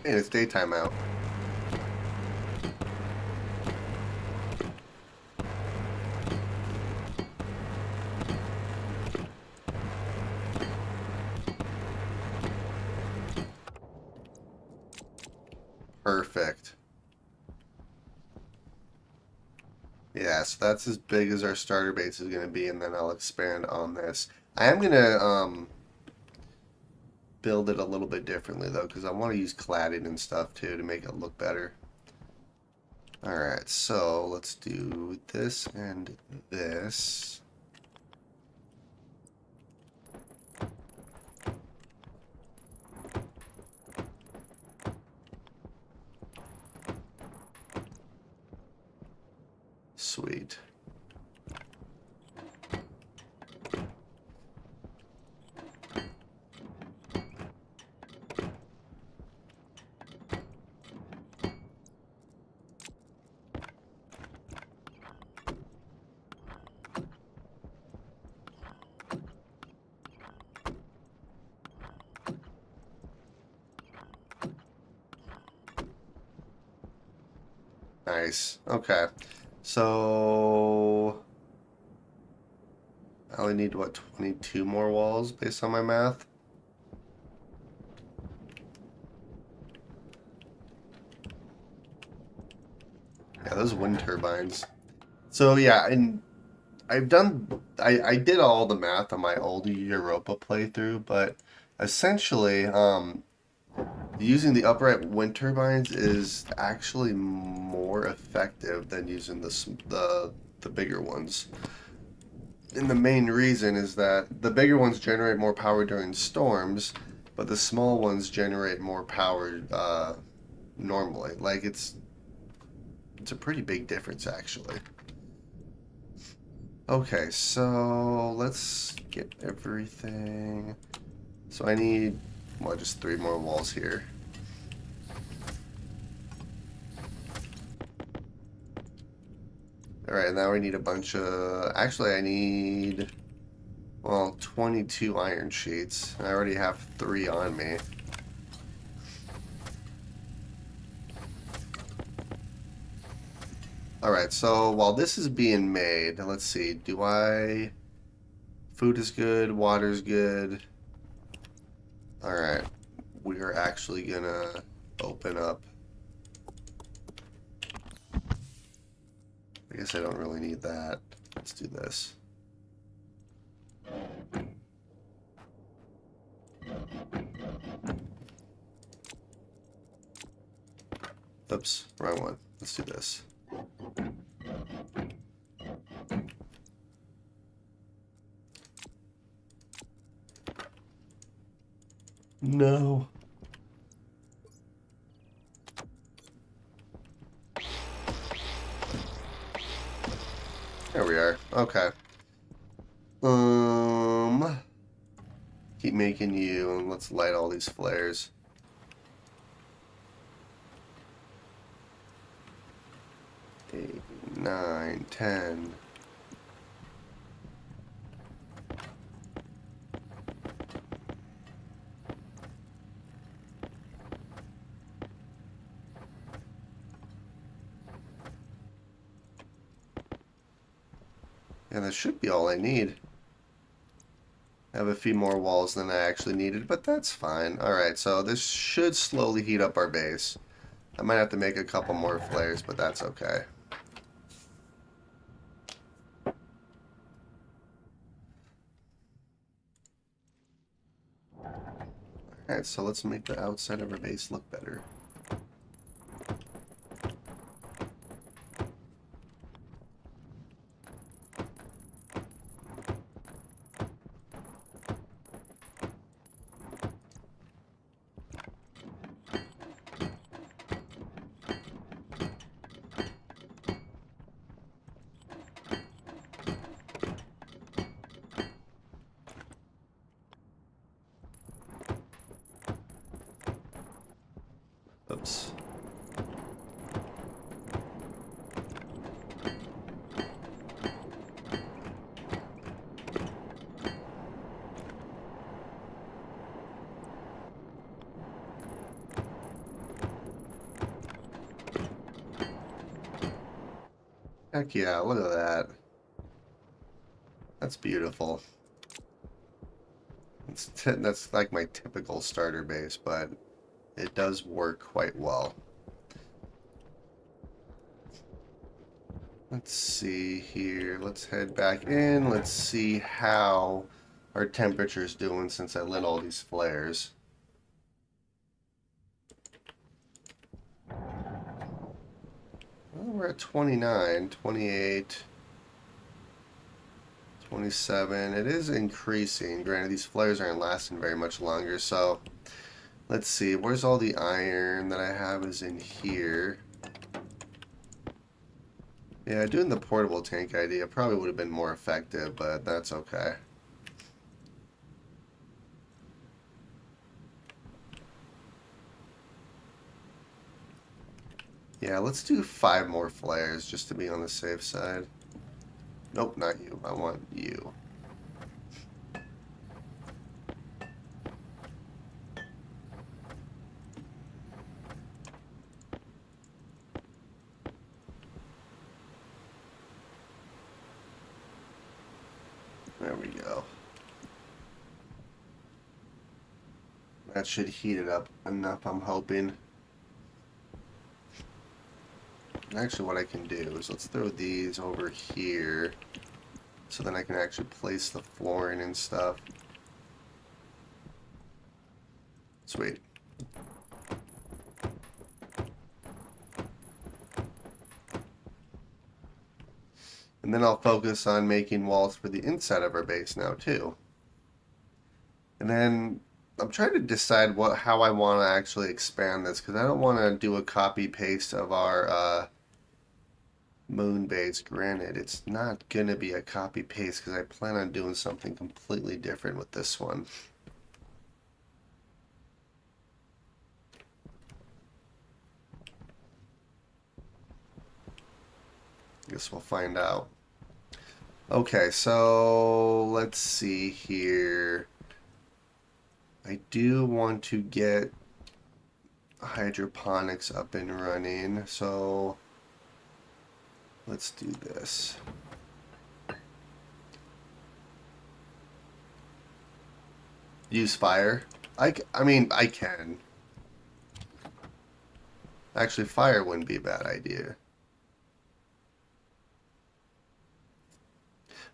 And it's daytime out. Perfect. Yeah, so that's as big as our starter base is going to be, and then I'll expand on this. I am going to build it a little bit differently, though, because I want to use cladding and stuff, too, to make it look better. Alright, so let's do this and this. Sweet. Nice. Okay. So I only need, what, 22 more walls based on my math? Yeah, those wind turbines. So yeah, and I did all the math on my old Europa playthrough, but essentially, using the upright wind turbines is actually more effective than using the bigger ones. And the main reason is that the bigger ones generate more power during storms, but the small ones generate more power normally. Like it's a pretty big difference actually. Okay, so let's get everything. So I need, well, just 3 more walls here. Alright, now we need a bunch of, actually I need, well, 22 iron sheets. I already have 3 on me. Alright, so while this is being made, let's see, food is good, water's good. Alright, we are actually gonna open up. I guess I don't really need that. Let's do this. Oops, wrong one. Let's do this. No. There we are. Okay. Keep making you, and let's light all these flares. 8, 9, 10. And that should be all I need. I have a few more walls than I actually needed, but that's fine. Alright, so this should slowly heat up our base. I might have to make a couple more flares, but that's okay. Alright, so let's make the outside of our base look better. Oops. Heck yeah, look at that. That's beautiful. That's like my typical starter base, but it does work quite well. Let's see here. Let's head back in. Let's see how our temperature's doing since I lit all these flares. Well, we're at 29, 28, 27. It is increasing. Granted, these flares aren't lasting very much longer, so let's see. Where's all the iron that I have is in here. Yeah, doing the portable tank idea probably would have been more effective, but that's okay. Yeah, let's do 5 more flares just to be on the safe side. Nope, not you. I want you. There we go. That should heat it up enough, I'm hoping. Actually, what I can do is let's throw these over here so then I can actually place the flooring and stuff. Sweet. And then I'll focus on making walls for the inside of our base now too. And then I'm trying to decide how I want to actually expand this because I don't want to do a copy paste of our moon base. Granted, it's not gonna be a copy paste because I plan on doing something completely different with this one. Guess we'll find out. Okay, so let's see here. I do want to get hydroponics up and running, so let's do this. Use fire. I mean, I can. Actually, fire wouldn't be a bad idea.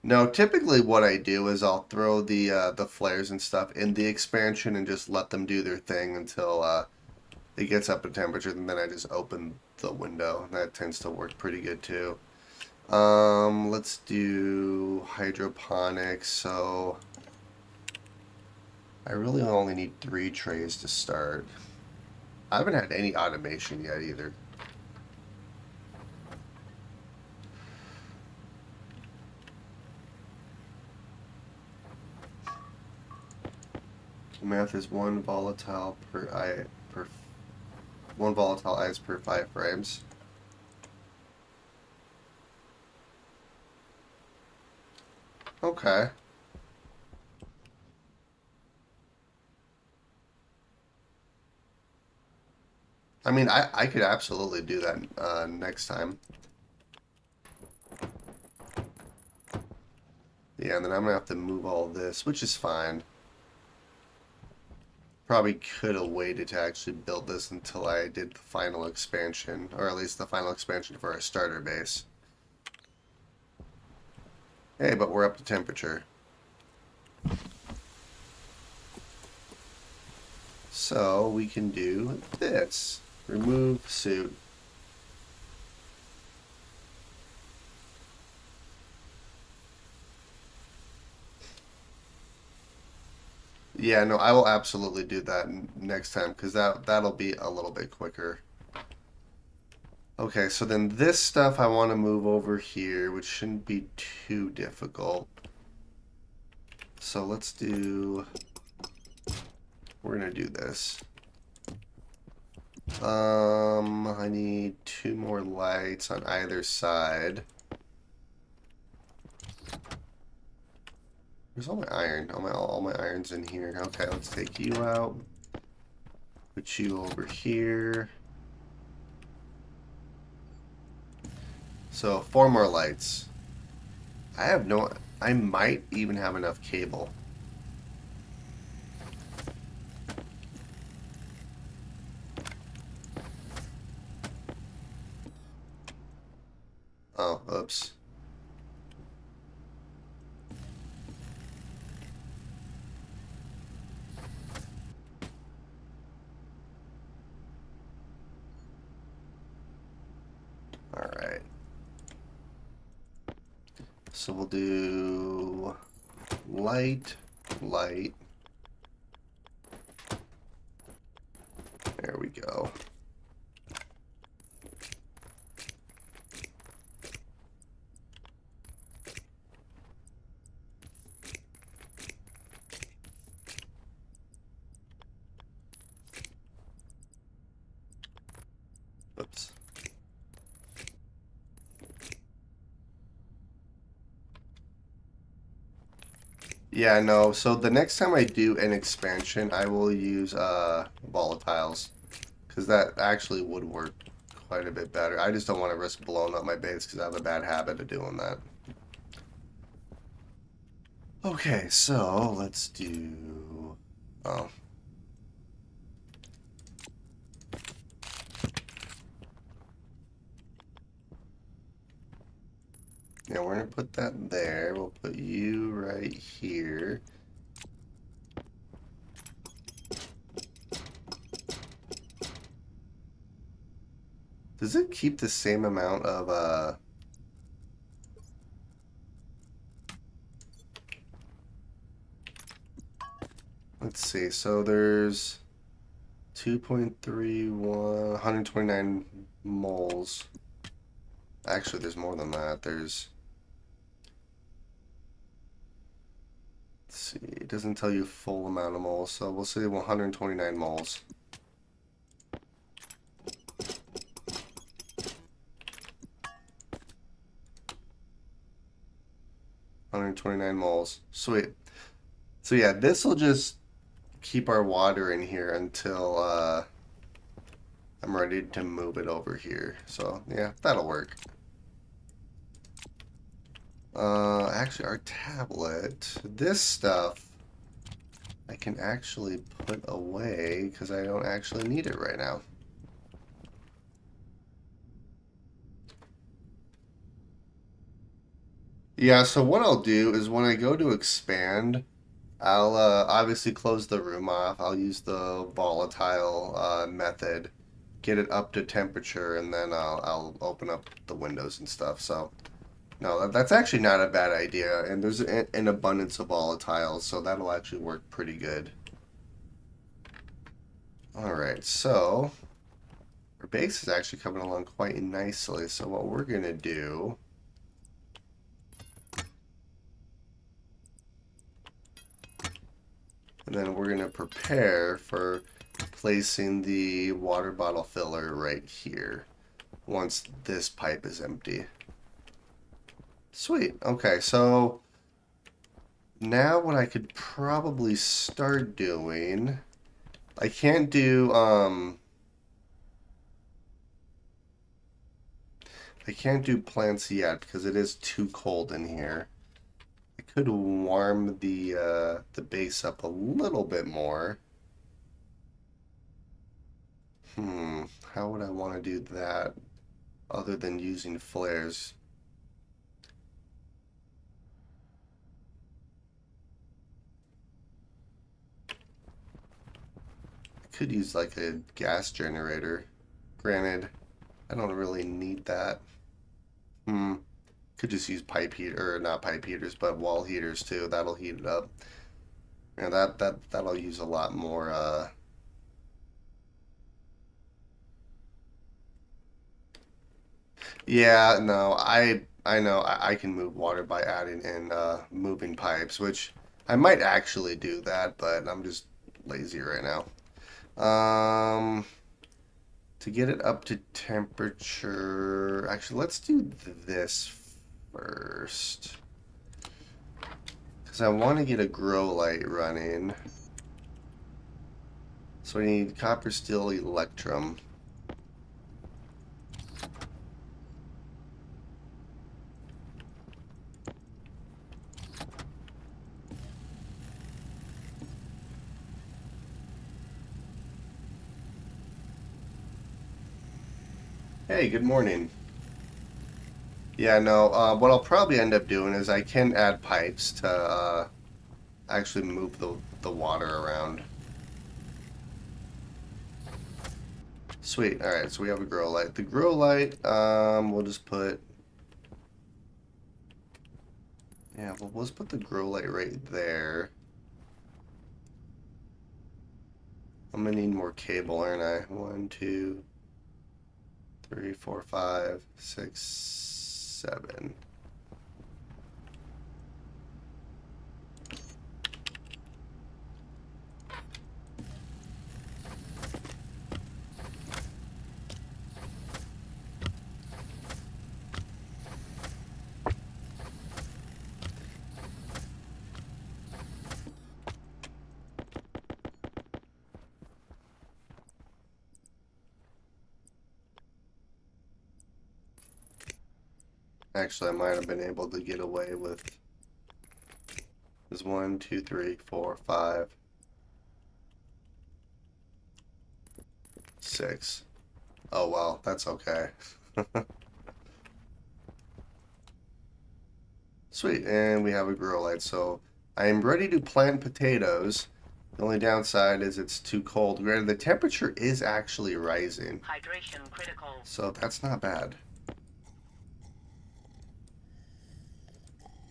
No, typically what I do is I'll throw the flares and stuff in the expansion and just let them do their thing until it gets up in temperature, and then I just open the window. That tends to work pretty good too. Let's do hydroponics. So I really only need 3 trays to start. I haven't had any automation yet either. Math is one volatile per one volatile ice per 5 frames. Okay. I mean, I could absolutely do that next time. Yeah, and then I'm gonna have to move all this, which is fine. Probably could have waited to actually build this until I did the final expansion, or at least the final expansion for our starter base. Hey, but we're up to temperature. So we can do this. Remove suit. Yeah, no, I will absolutely do that next time because that'll be a little bit quicker. Okay, so then this stuff I want to move over here, which shouldn't be too difficult. So let's do, we're gonna do this. I need 2 more lights on either side. Where's all my iron? All my iron's in here. Okay, let's take you out. Put you over here. So 4 more lights. I might even have enough cable. Oh, oops. Alright. So we'll do light, light. There we go. Oops. Yeah, no. So the next time I do an expansion, I will use volatiles because that actually would work quite a bit better. I just don't want to risk blowing up my base because I have a bad habit of doing that. Okay, so let's do. Oh. Yeah, we're gonna put that there. We'll put you right here. Does it keep the same amount of let's see. So there's 2.31 129 moles. Actually, there's more than that. There's, let's see, it doesn't tell you full amount of moles, so we'll say 129 moles. 129 moles. Sweet. So yeah, this will just keep our water in here until I'm ready to move it over here. So yeah, that'll work. Actually, our tablet, this stuff, I can actually put away because I don't actually need it right now. Yeah, so what I'll do is when I go to expand, I'll obviously close the room off. I'll use the volatile method, get it up to temperature, and then I'll open up the windows and stuff. So, no, that's actually not a bad idea. And there's an abundance of volatiles, so that'll actually work pretty good. Alright, so our base is actually coming along quite nicely. So what we're going to do And then we're going to prepare for placing the water bottle filler right here once this pipe is empty. Sweet. Okay, so now what I could probably start doing, I can't do plants yet because it is too cold in here. I could warm the base up a little bit more. How would I want to do that other than using flares? I could use like a gas generator. Granted, I don't really need that. Could just use pipe heater, or not pipe heaters, but wall heaters too. That'll heat it up. And that'll use a lot more yeah, no, I know I can move water by adding in moving pipes, which I might actually do that, but I'm just lazy right now. Um, to get it up to temperature, actually, let's do this first. Because I want to get a grow light running. So we need copper, steel, electrum. Hey, good morning. Yeah, no, what I'll probably end up doing is I can add pipes to actually move the water around. Sweet. Alright, so we have a grow light. The grow light, we'll just put... Yeah, well, let's put the grow light right there. I'm gonna need more cable, aren't I? 1, 2, 3, 4, 5, 6, 7. Actually, I might have been able to get away with this 1, 2, 3, 4, 5, 6. Oh well, that's okay. Sweet, and we have a grow light. So I am ready to plant potatoes. The only downside is it's too cold. Granted, the temperature is actually rising, Hydration critical. so that's not bad.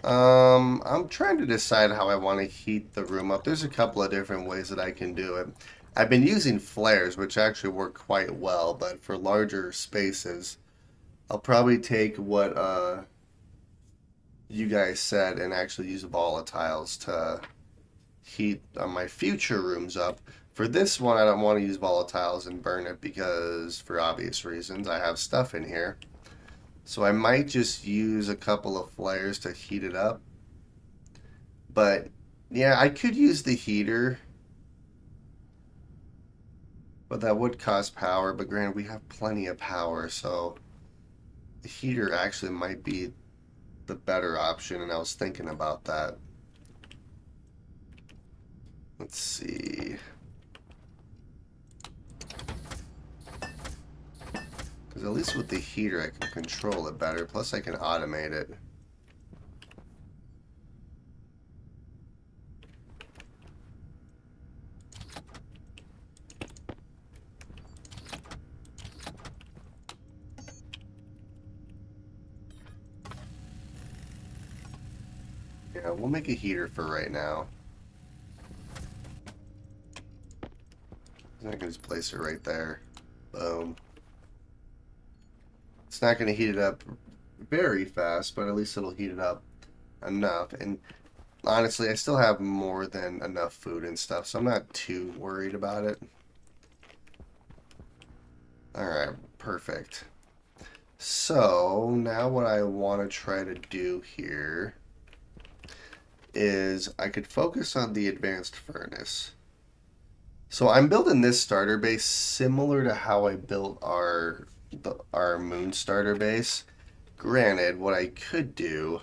I'm trying to decide how I want to heat the room up. There's a couple of different ways that I can do it. I've been using flares, which actually work quite well, but for larger spaces, I'll probably take what you guys said and actually use volatiles to heat my future rooms up. For this one, I don't want to use volatiles and burn it because, for obvious reasons, I have stuff in here. So I might just use a couple of flares to heat it up. But yeah, I could use the heater, but that would cost power. But granted, we have plenty of power, so the heater actually might be the better option, and I was thinking about that. Let's see. Because at least with the heater, I can control it better. Plus, I can automate it. Yeah, we'll make a heater for right now. I can just place it right there. Boom. It's not going to heat it up very fast, but at least it'll heat it up enough. And honestly, I still have more than enough food and stuff, so I'm not too worried about it. Alright, perfect. So, now what I want to try to do here is I could focus on the advanced furnace. So I'm building this starter base similar to how I built our moon starter base. Granted, what I could do,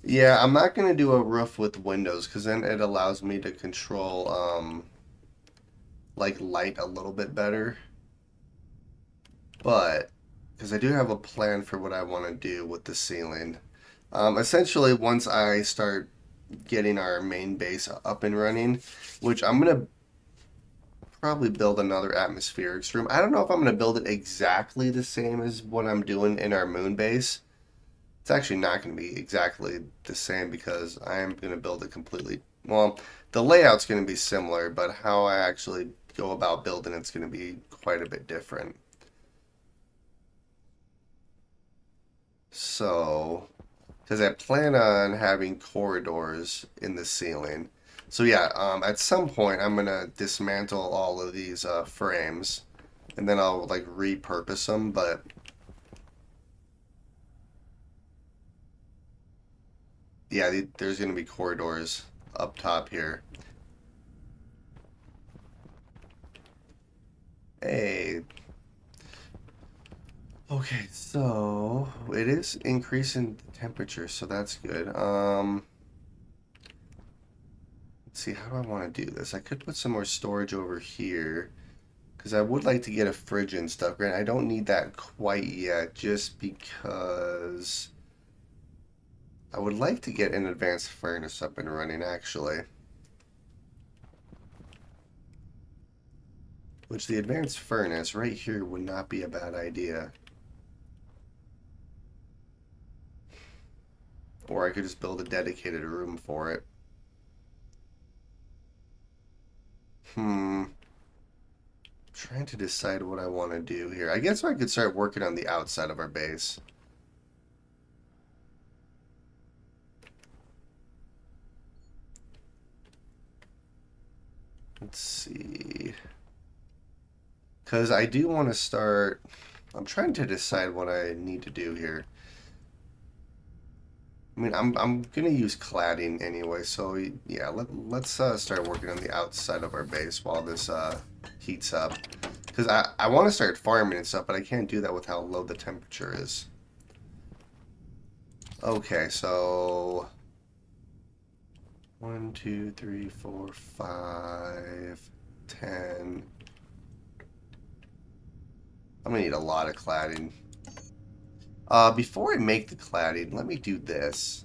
yeah, I'm not gonna do a roof with windows because then it allows me to control like light a little bit better. But because I do have a plan for what I want to do with the ceiling. Essentially, once I start getting our main base up and running, which I'm gonna probably build another atmospheric room. I don't know if I'm gonna build it exactly the same as what I'm doing in our moon base. It's actually not going to be exactly the same because I am going to build it completely. Well, the layout's going to be similar, but how I actually go about building it's going to be quite a bit different. So, because I plan on having corridors in the ceiling. So yeah, at some point I'm gonna dismantle all of these frames, and then I'll like repurpose them. But yeah, there's gonna be corridors up top here. Hey, okay, so it is increasing the temperature, so that's good. Let's see, how do I want to do this? I could put some more storage over here because I would like to get a fridge and stuff. Granted, I don't need that quite yet, just because I would like to get an advanced furnace up and running, actually. Which the advanced furnace right here would not be a bad idea. Or I could just build a dedicated room for it. Hmm. Trying to decide what I want to do here. I guess I could start working on the outside of our base. Let's see. Because I do want to start. I'm trying to decide what I need to do here. I mean, I'm gonna use cladding anyway, so yeah, let's start working on the outside of our base while this heats up. Because I want to start farming and stuff, but I can't do that with how low the temperature is. Okay, so 1, 2, 3, 4, 5, 10. I'm gonna need a lot of cladding. Before I make the cladding, let me do this.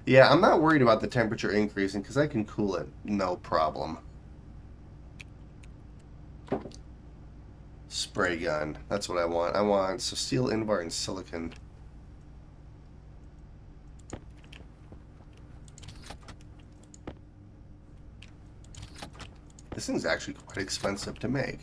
Yeah, I'm not worried about the temperature increasing because I can cool it, no problem. Spray gun, that's what I want. I want so steel, invar, and silicon. This thing's actually quite expensive to make.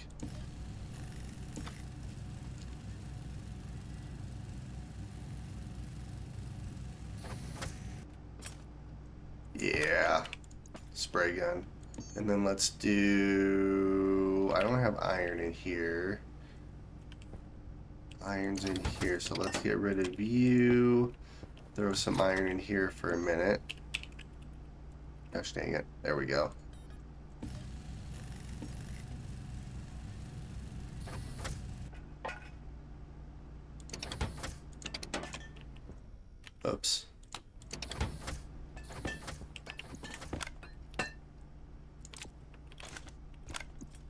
Yeah, spray gun. And then let's do... I don't have iron in here. Iron's in here, so let's get rid of you. Throw some iron in here for a minute. Gosh dang it. There we go. Oops.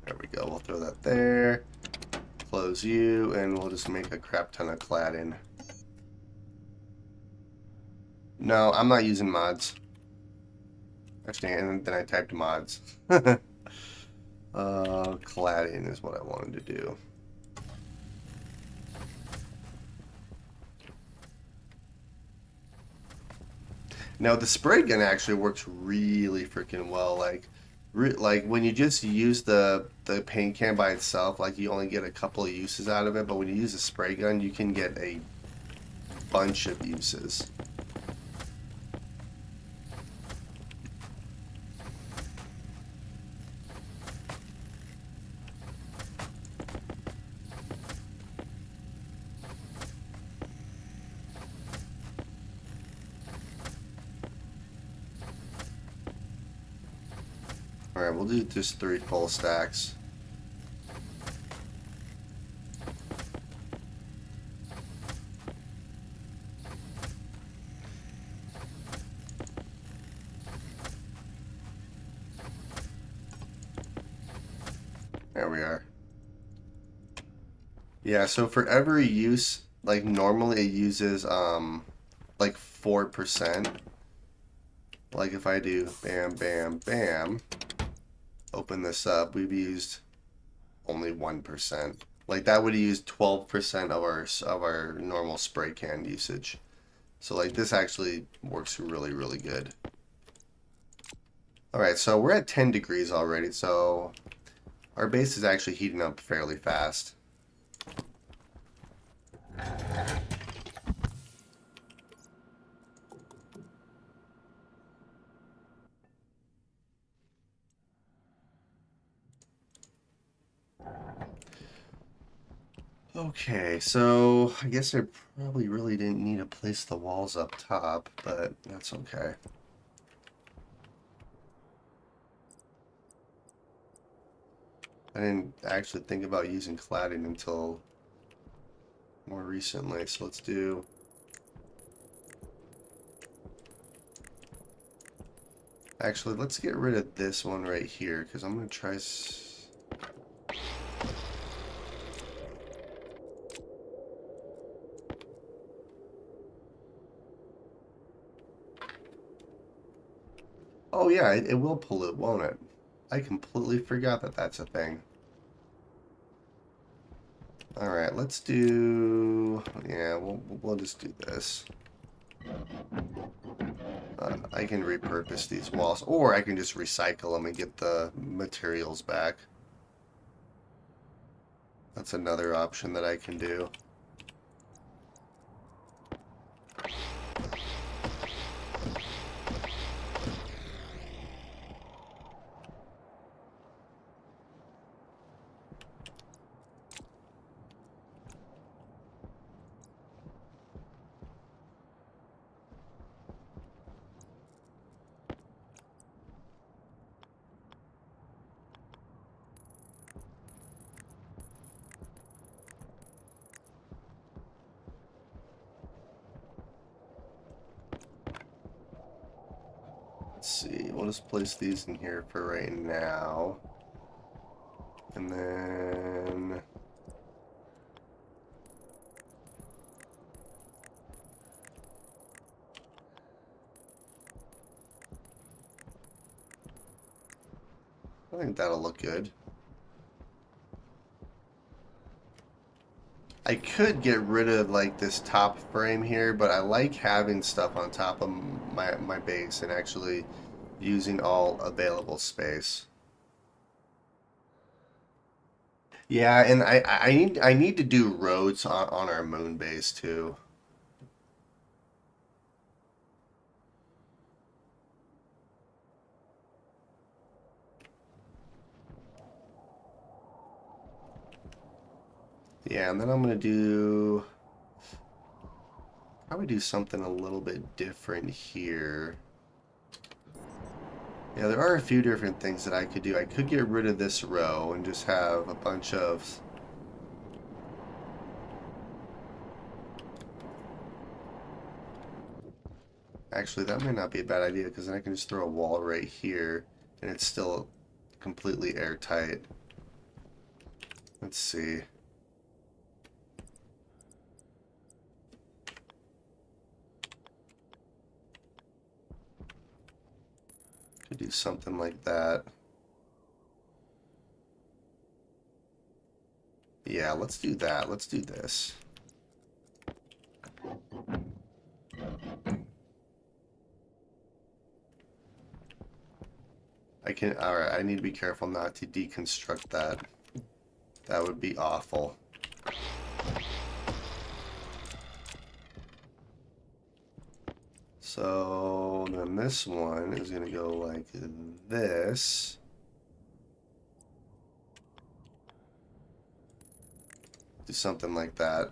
There we go. We'll throw that there. Close you, and we'll just make a crap ton of cladding. No, I'm not using mods. Actually, and then I typed mods. Cladding is what I wanted to do. Now, the spray gun actually works really freaking well. Like, Like when you just use the paint can by itself, like you only get a couple of uses out of it, but when you use a spray gun, you can get a bunch of uses. All right, we'll do just 3 full stacks. There we are. Yeah, so for every use, like normally it uses like 4%. Like if I do bam, bam, bam, open this up, we've used only 1%. Like that would use 12% of our normal spray can usage. So like this actually works really, really good. All right, so we're at 10 degrees already, so our base is actually heating up fairly fast. Okay, so I guess I probably really didn't need to place the walls up top, but that's okay. I didn't actually think about using cladding until more recently, so let's do... Actually, let's get rid of this one right here, because I'm going to try... Oh yeah, it will pollute, won't it? I completely forgot that that's a thing. Alright, let's do... Yeah, we'll just do this. I can repurpose these walls, or I can just recycle them and get the materials back. That's another option that I can do. Let's see, we'll just place these in here for right now. And then... I think that'll look good. I could get rid of like this top frame here, but I like having stuff on top of my base and actually using all available space. Yeah, and I need to do roads on our moon base too. Yeah, and then I'm gonna do probably do something a little bit different here. Yeah, there are a few different things that I could do. I could get rid of this row and just have a bunch of... Actually, that might not be a bad idea because then I can just throw a wall right here and it's still completely airtight. Let's see. Could do something like that. Yeah, let's do that. Let's do this. Alright, I need to be careful not to deconstruct that. That would be awful. So then this one is going to go like this. Do something like that.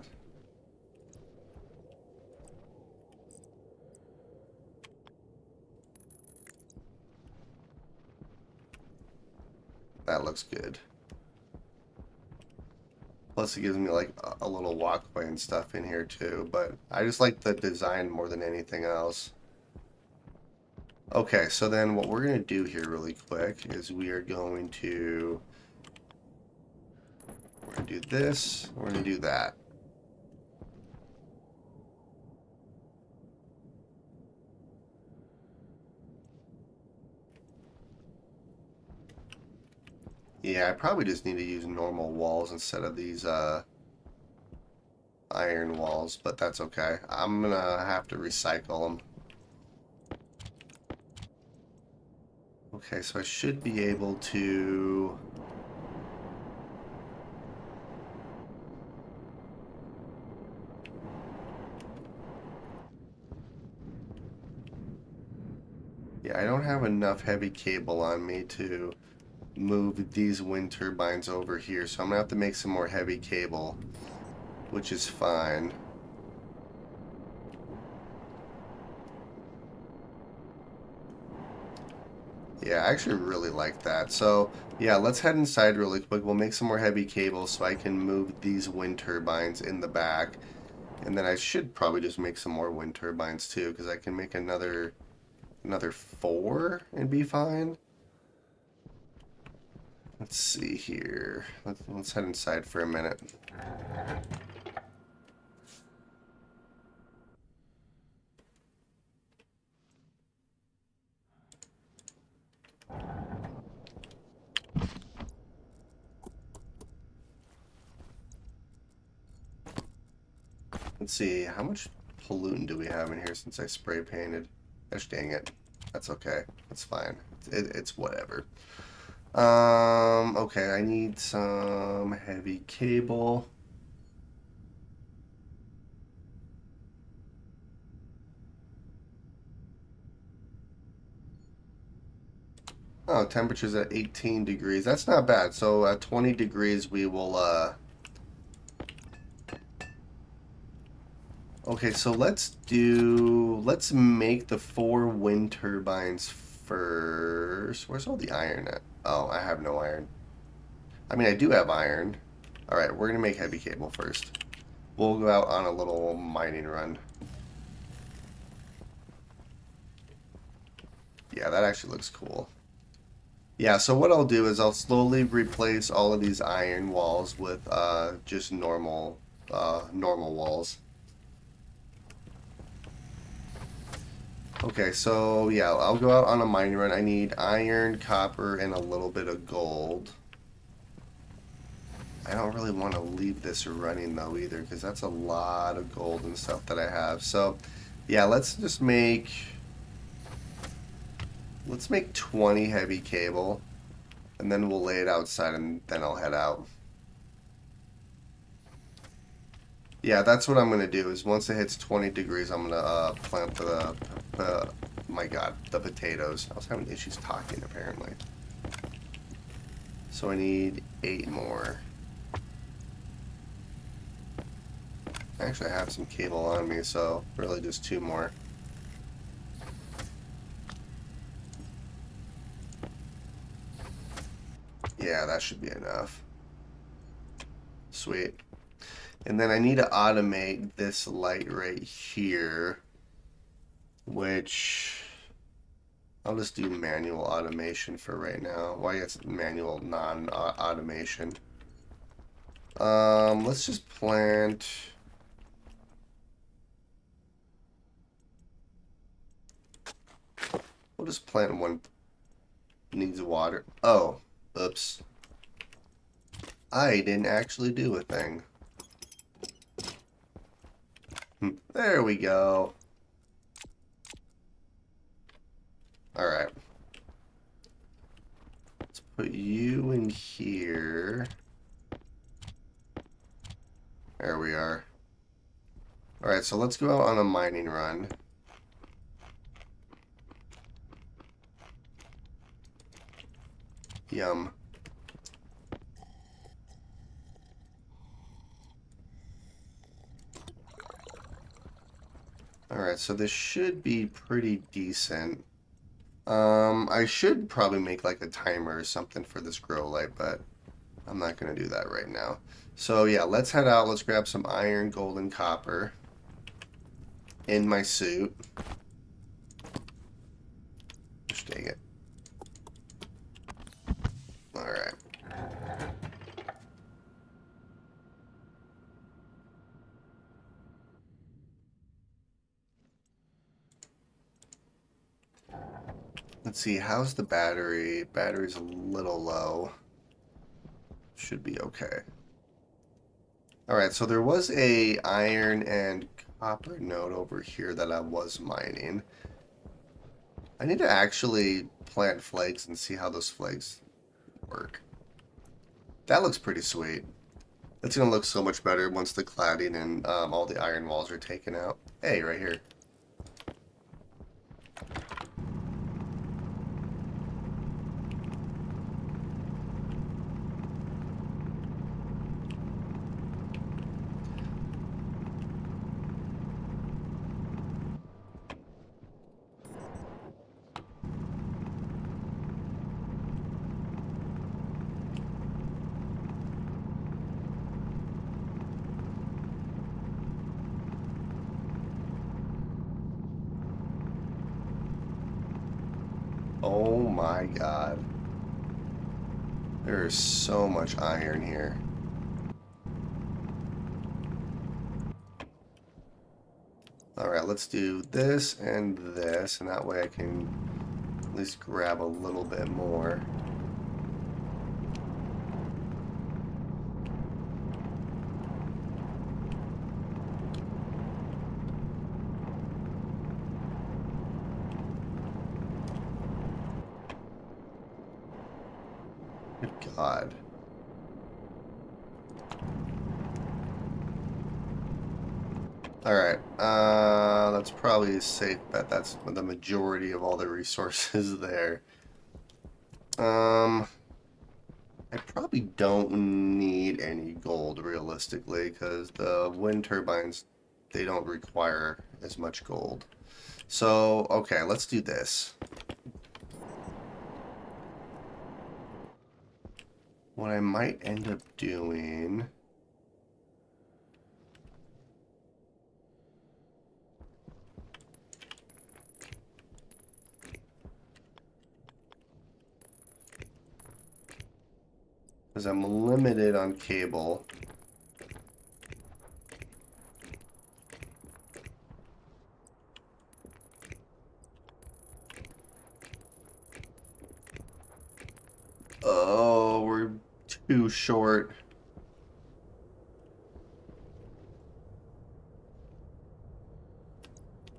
That looks good. Plus it gives me like a little walkway and stuff in here too, but I just like the design more than anything else. Okay, so then what we're going to do here really quick is we're going to do this, we're going to do that. Yeah, I probably just need to use normal walls instead of these iron walls, but that's okay. I'm going to have to recycle them. Okay, so I should be able to... Yeah, I don't have enough heavy cable on me to move these wind turbines over here, so I'm going to have to make some more heavy cable, which is fine. Yeah, I actually really like that. So, yeah, let's head inside really quick. We'll make some more heavy cables so I can move these wind turbines in the back. And then I should probably just make some more wind turbines too, because I can make another 4 and be fine. Let's see here. Let's head inside for a minute. Let's see, how much pollutant do we have in here since I spray painted? Gosh dang it. That's okay. That's fine. It's whatever. Okay, I need some heavy cable. Oh, temperature's at 18 degrees. That's not bad. So at 20 degrees we will Okay, so let's make the 4 wind turbines first. Where's all the iron at? Oh, I have no iron. I mean, I do have iron. All right, we're gonna make heavy cable first. We'll go out on a little mining run. Yeah, that actually looks cool. Yeah, so what I'll do is I'll slowly replace all of these iron walls with just normal walls. Okay, so yeah, I'll go out on a mining run. I need iron, copper, and a little bit of gold. I don't really want to leave this running though either, because that's a lot of gold and stuff that I have. So yeah, let's make 20 heavy cable, and then we'll lay it outside, and then I'll head out. Yeah, that's what I'm gonna do. Is once it hits 20 degrees, I'm gonna plant my God, the potatoes. I was having issues talking apparently. So I need 8 more. Actually, I have some cable on me, so really just 2 more. Yeah, that should be enough. Sweet. And then I need to automate this light right here, which I'll just do manual automation for right now. Well, I guess manual non-automation. Let's just plant. We'll just plant one. Needs water. Oh, oops. I didn't actually do a thing. There we go. Alright. are. Alright, so let's go out on a mining run. Yum. Alright, so this should be pretty decent. I should probably make like a timer or something for this grow light, but I'm not going to do that right now. So yeah, let's head out. Let's grab some iron, gold, and copper in my suit. Just dang it. Alright. Let's see, how's the battery? Battery's a little low. Should be okay. Alright, so there was a iron and copper node over here that I was mining. I need to actually plant flags and see how those flags work. That looks pretty sweet. It's going to look so much better once the cladding and all the iron walls are taken out. Hey, right here. Oh my god. There is so much iron here. Alright, let's do this and this, and that way I can at least grab a little bit more. Good God. Alright, that's probably a safe bet. That's the majority of all the resources there. I probably don't need any gold, realistically, because the wind turbines, they don't require as much gold. So, okay, let's do this. What I might end up doing... because I'm limited on cable. Oh, we're too short.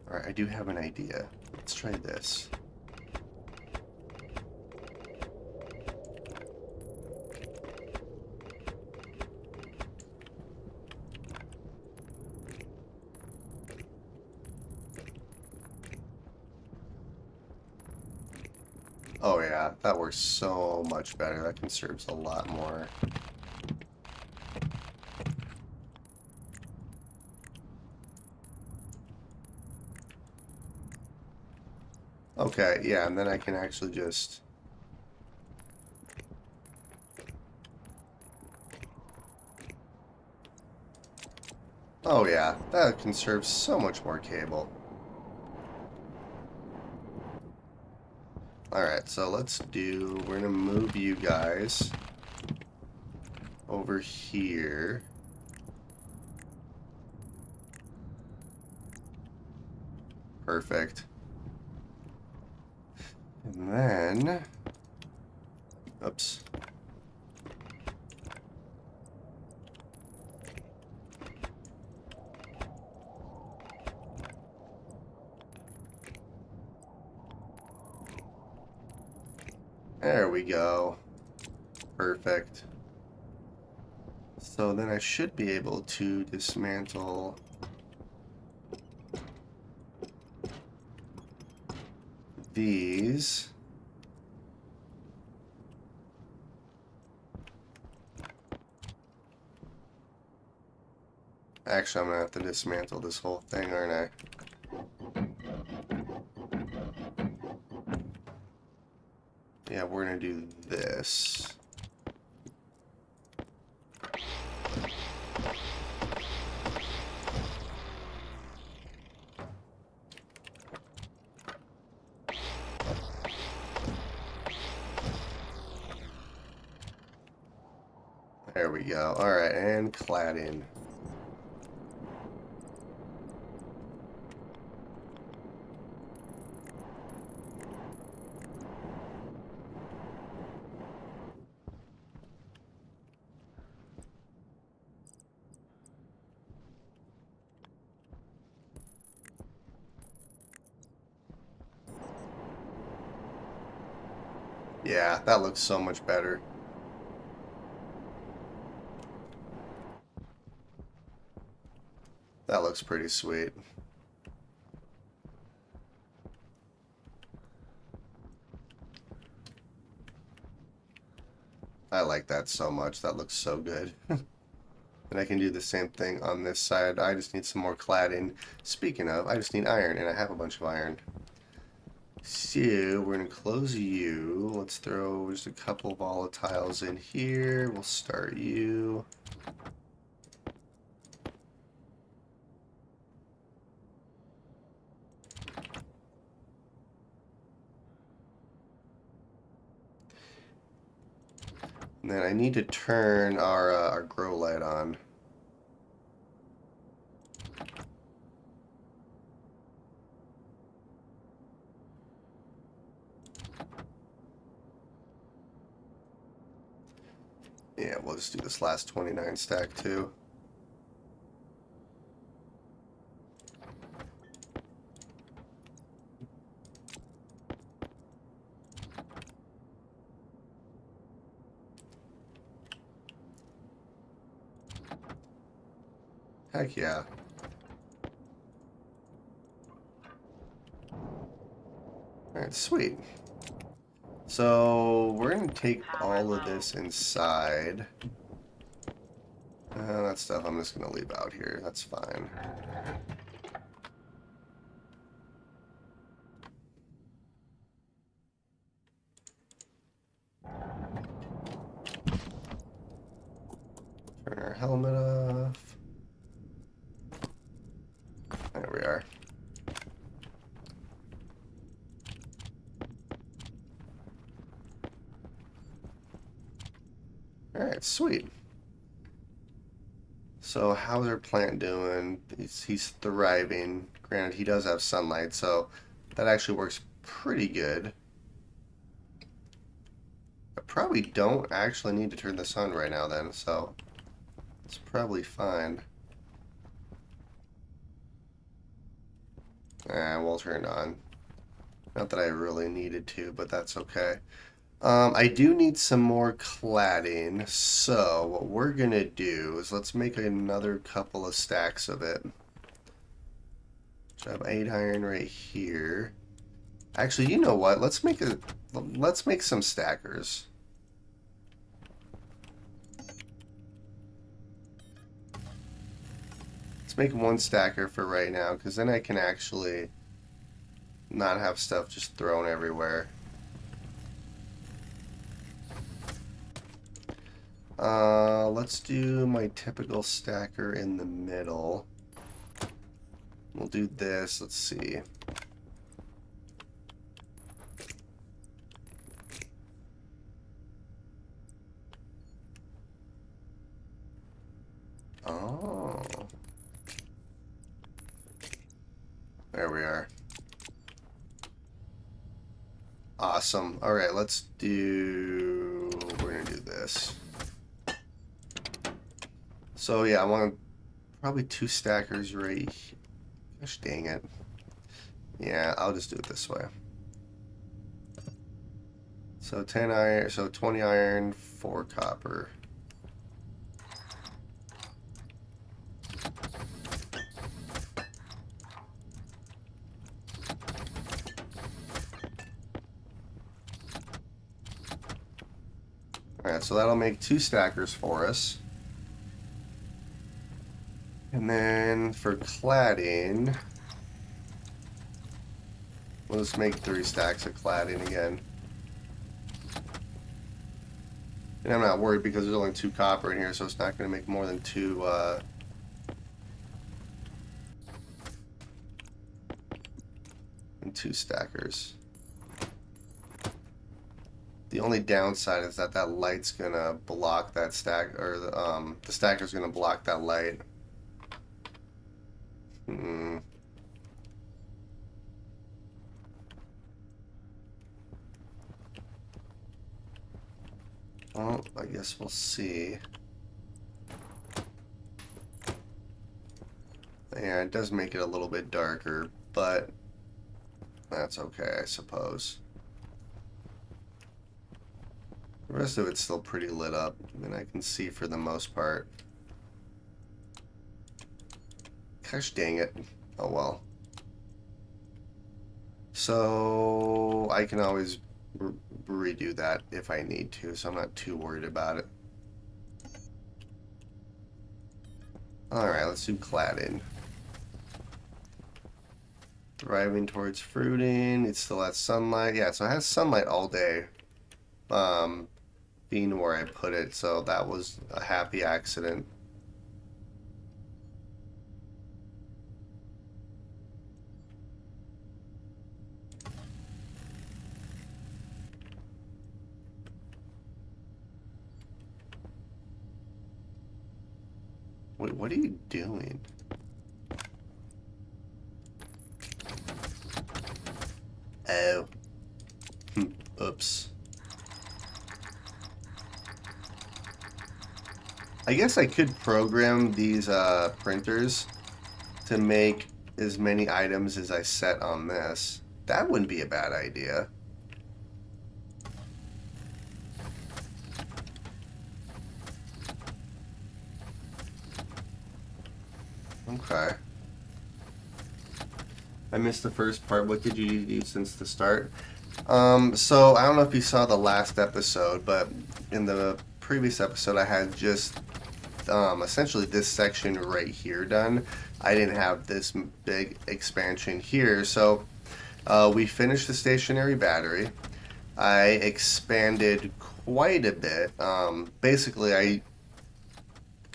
Alright, I do have an idea. Let's try this. Oh yeah, that works so much better. That conserves a lot more. Okay, yeah, and then I can actually just... Oh yeah, that conserves so much more cable. Alright, so let's do... We're gonna move you guys over here. Perfect. And then... Oops. There we go. Perfect. So then I should be able to dismantle these. Actually, I'm gonna have to dismantle this whole thing, aren't I? Yeah, we're gonna do this. There we go. Alright, and cladding. Yeah, that looks so much better. That looks pretty sweet. I like that so much. That looks so good. And I can do the same thing on this side. I just need some more cladding. Speaking of, I just need iron, and I have a bunch of iron. So, we're going to close you. Let's throw just a couple volatiles in here. We'll start you. And then I need to turn our grow light on. Yeah, we'll just do this last 29 stack too. Heck yeah. Alright, sweet. So, we're going to take all of this inside. That stuff I'm just going to leave out here. That's fine. Turn our helmet off. There we are. Alright, sweet. So how's our plant doing? He's thriving. Granted, he does have sunlight, so that actually works pretty good. I probably don't actually need to turn this on right now then, so it's probably fine. We'll turn it on. Not that I really needed to, but that's okay. I do need some more cladding, so what we're gonna do is let's make another couple of stacks of it. So I have 8 iron right here. Actually, you know what? Let's make some stackers. Let's make one stacker for right now, because then I can actually not have stuff just thrown everywhere. Let's do my typical stacker in the middle. We'll do this. Let's see. Oh. There we are. Awesome. All right, we're gonna do this. So yeah, I want probably 2 stackers right here. Gosh dang it. Yeah, I'll just do it this way. So 10 iron, so 20 iron, 4 copper. Alright, so that'll make 2 stackers for us. And then for cladding, we'll just make 3 stacks of cladding again. And I'm not worried because there's only 2 copper in here, so it's not going to make more than 2, and 2 stackers. The only downside is that that light's going to block that stack, or the stacker's going to block that light. Well, I guess we'll see. Yeah, it does make it a little bit darker, but that's okay, I suppose. The rest of it's still pretty lit up, and I can see for the most part. Gosh dang it. Oh well. So I can always redo that if I need to, so I'm not too worried about it. Alright, let's do cladding. Thriving towards fruiting. It still has sunlight. Yeah, so it has sunlight all day. Being where I put it, so that was a happy accident. Wait, what are you doing? Oh. Oops. I guess I could program these printers to make as many items as I set on this. That wouldn't be a bad idea. Okay. I missed the first part. What did you do since the start? So I don't know if you saw the last episode, but in the previous episode I had just essentially this section right here done. I didn't have this big expansion here, so we finished the stationary battery. I expanded quite a bit. Basically,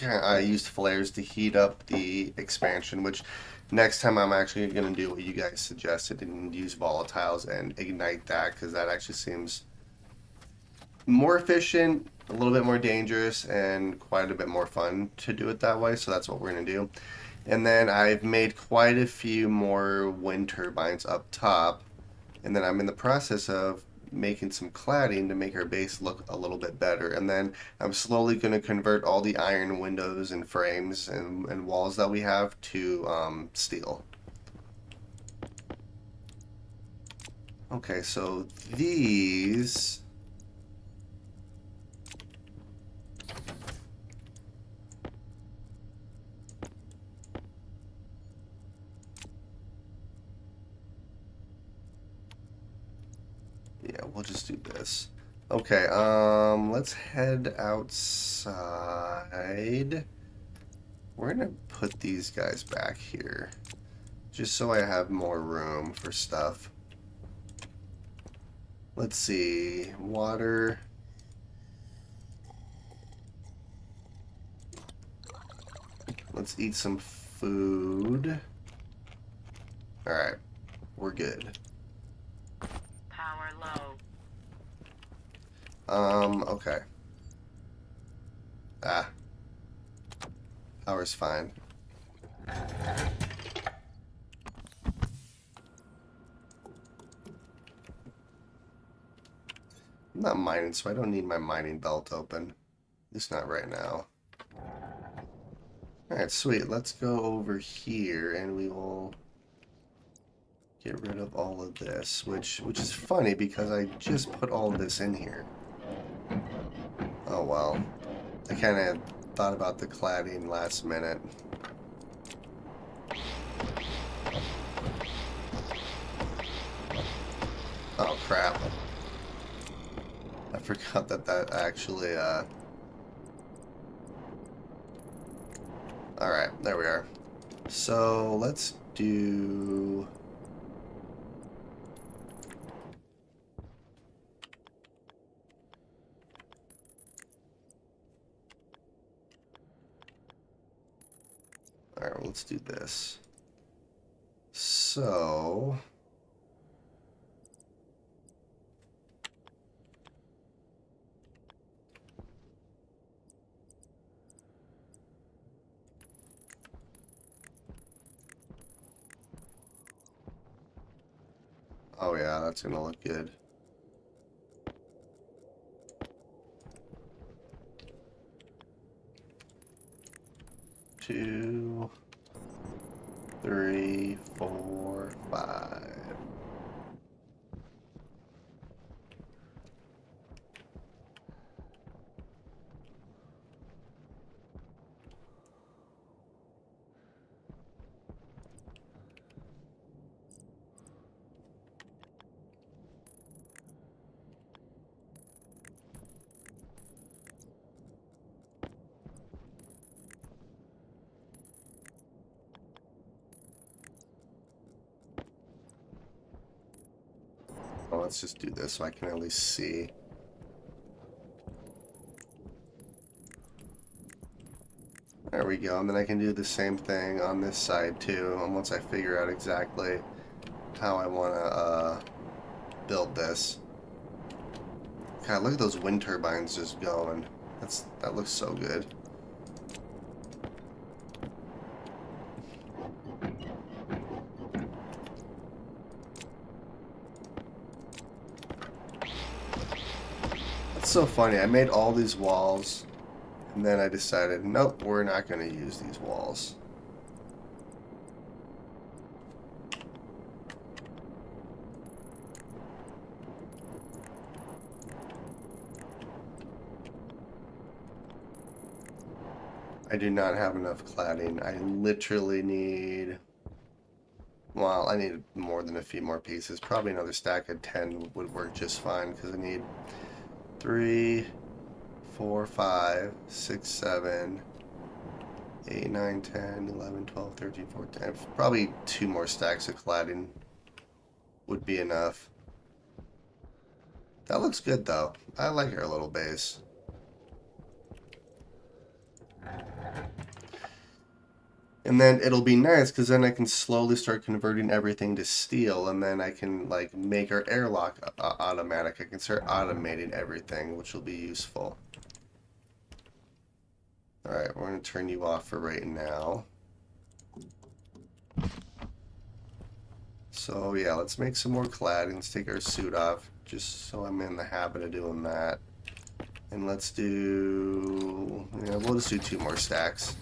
I used flares to heat up the expansion, which next time I'm actually going to do what you guys suggested and use volatiles and ignite that, because that actually seems more efficient, a little bit more dangerous, and quite a bit more fun to do it that way. So that's what we're going to do. And then I've made quite a few more wind turbines up top, and then I'm in the process of making some cladding to make our base look a little bit better. And then I'm slowly going to convert all the iron windows and frames and walls that we have to steel. Okay, so these... Yeah, we'll just do this. Okay, let's head outside. We're gonna put these guys back here, just so I have more room for stuff. Let's see, water. Let's eat some food. Alright, we're good. Power low. Okay. Ah. Power's fine. I'm not mining, so I don't need my mining belt open. At least not right now. Alright, sweet. Let's go over here and we will get rid of all of this, which is funny because I just put all of this in here. Oh well. I kind of thought about the cladding last minute. Oh crap. I forgot that that actually, Alright, there we are. So, let's do... Alright, well, let's do this. So... Oh yeah, that's gonna look good. Two, three, four, five. Well, let's just do this so I can at least see. There we go, and then I can do the same thing on this side too, and once I figure out exactly how I want to build this. God, look at those wind turbines just going. That looks so good. That's so funny. I made all these walls, and then I decided, nope, we're not going to use these walls. I do not have enough cladding. I literally need... Well, I need more than a few more pieces. Probably another stack of 10 would work just fine, because I need 3, 4, 5, 6, 7, 8, 9, 10, 11, 12, 13, 14. Probably 2 more stacks of cladding would be enough. That looks good, though. I like our little base. And then it'll be nice because then I can slowly start converting everything to steel, and then I can like make our airlock automatic. I can start automating everything, which will be useful. Alright, we're going to turn you off for right now. So yeah, let's make some more cladding. Let's take our suit off, just so I'm in the habit of doing that. And let's do... Yeah, we'll just do 2 more stacks.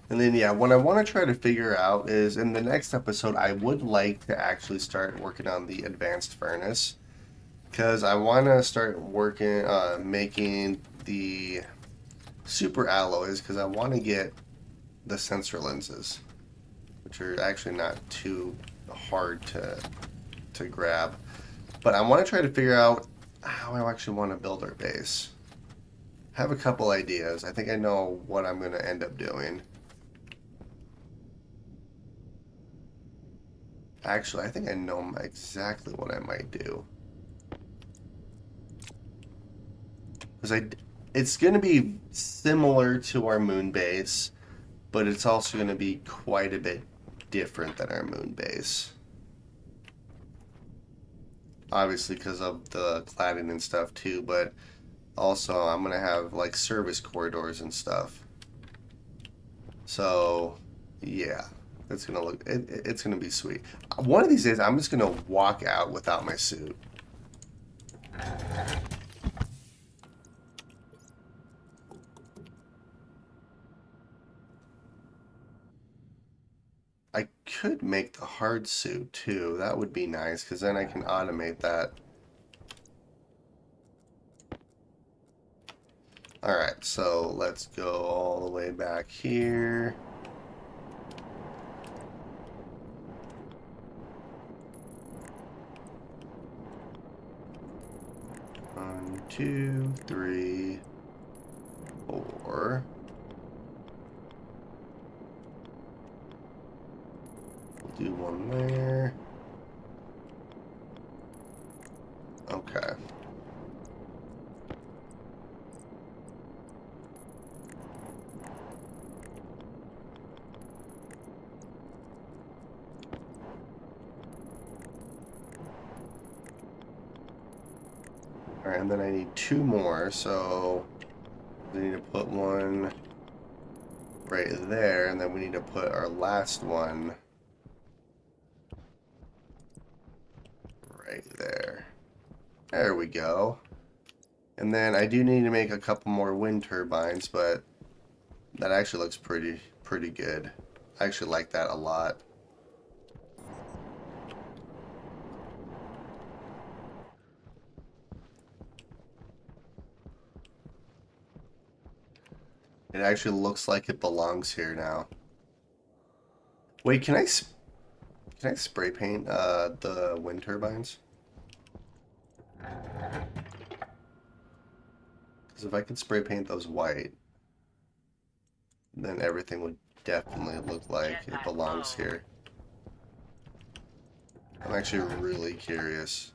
And then, yeah, what I want to try to figure out is in the next episode, I would like to actually start working on the advanced furnace. Because I want to start working, making the super alloys, because I want to get the sensor lenses, which are actually not too hard to grab. But I want to try to figure out how I actually want to build our base. I have a couple ideas. I think I know what I'm going to end up doing. Actually, I think I know exactly what I might do. Because it's going to be similar to our moon base, but it's also going to be quite a bit different than our moon base. Obviously because of the cladding and stuff too, but also I'm going to have like service corridors and stuff. So, yeah. It's gonna look. It's gonna be sweet. One of these days, I'm just gonna walk out without my suit. I could make the hard suit too. That would be nice because then I can automate that. Alright, so let's go all the way back here. One, two, three, four. We'll do one there. Okay. Alright, and then I need two more, so we need to put one right there, and then we need to put our last one right there. There we go. And then I do need to make a couple more wind turbines, but that actually looks pretty good. I actually like that a lot. It actually looks like it belongs here now. Wait, can I spray paint the wind turbines? Because if I could spray paint those white, then everything would definitely look like it belongs here. I'm actually really curious.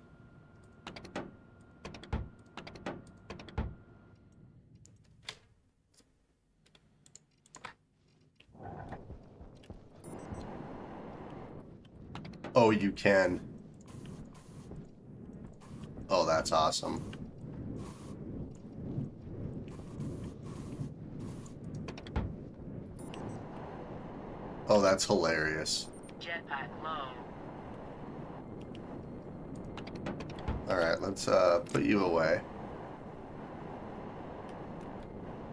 Oh, you can. Oh, that's awesome. Oh, that's hilarious. Jetpack low. Alright, let's put you away.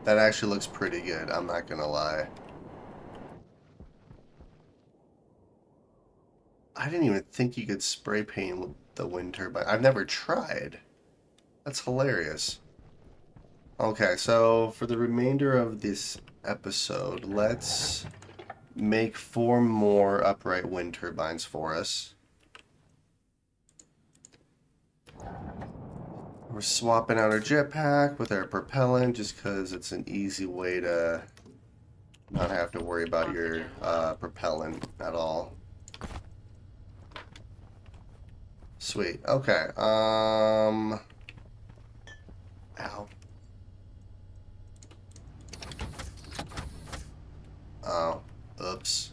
That actually looks pretty good, I'm not gonna lie. I didn't even think you could spray paint the wind turbine. I've never tried. That's hilarious. Okay, so for the remainder of this episode, let's make 4 more upright wind turbines for us. We're swapping out our jetpack with our propellant just because it's an easy way to not have to worry about your propellant at all. Sweet. Okay. Ow. Oh. Oops.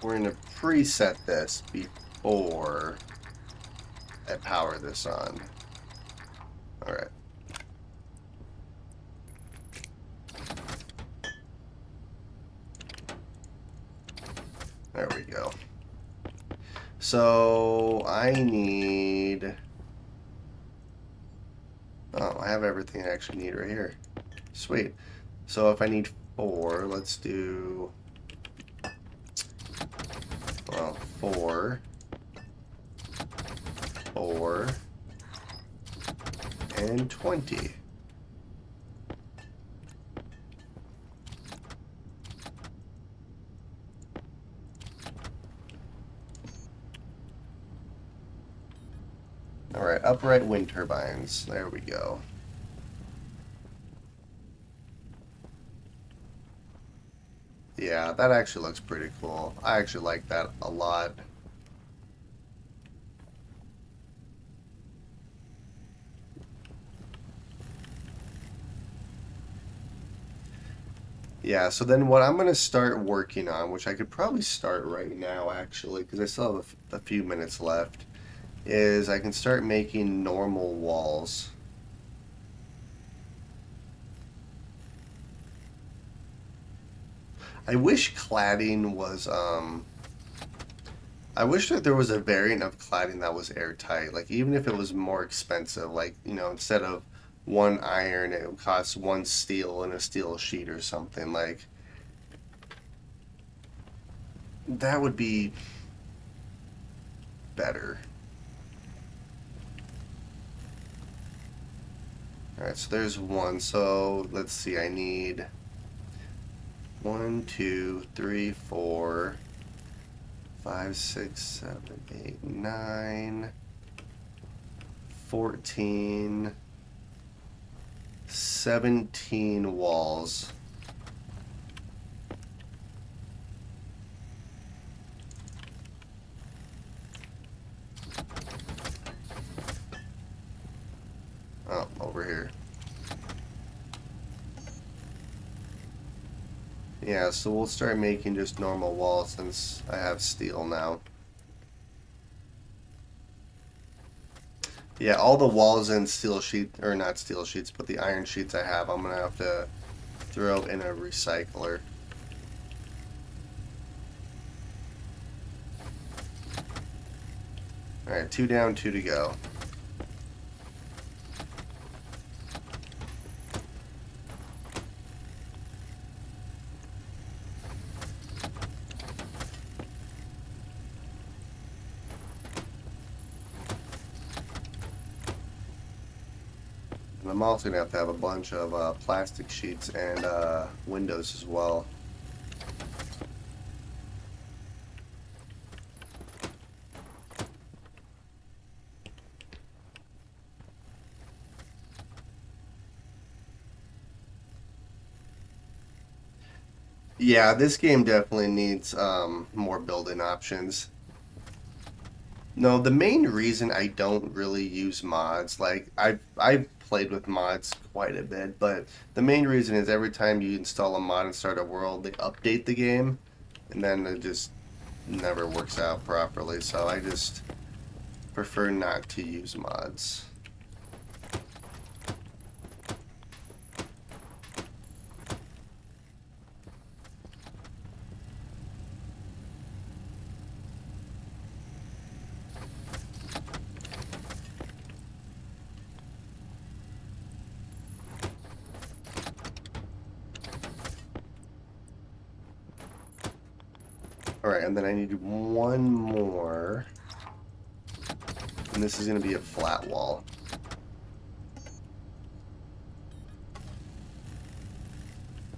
We're going to preset this before I power this on. Alright. There we go. So I need... Oh, I have everything I actually need right here. Sweet. So if I need 4, let's do... Well, 4, 4, and 20. Alright, upright wind turbines. There we go. Yeah, that actually looks pretty cool. I actually like that a lot. Yeah, so then what I'm going to start working on, which I could probably start right now actually, because I still have a few minutes left, is I can start making normal walls. I wish cladding was, I wish that there was a variant of cladding that was airtight. Like, even if it was more expensive, like, you know, instead of 1 iron, it would cost 1 steel and a steel sheet or something. Like, that would be better. Alright, so there's one. So let's see, I need 1, 2, 3, 4, 5, 6, 7, 8, 9, 14, 17 walls. Oh, over here. Yeah, so we'll start making just normal walls since I have steel now. Yeah, all the walls and steel sheet, or not steel sheets, but the iron sheets I have, I'm gonna have to throw in a recycler. Alright, 2 down, 2 to go. And I'm also gonna have a bunch of plastic sheets and windows as well. Yeah, this game definitely needs more building options. No, the main reason I don't really use mods, like I've played with mods quite a bit, but the main reason is every time you install a mod and start a world, they update the game, and then it just never works out properly. So I just prefer not to use mods. Alright, and then I need one more. And this is going to be a flat wall.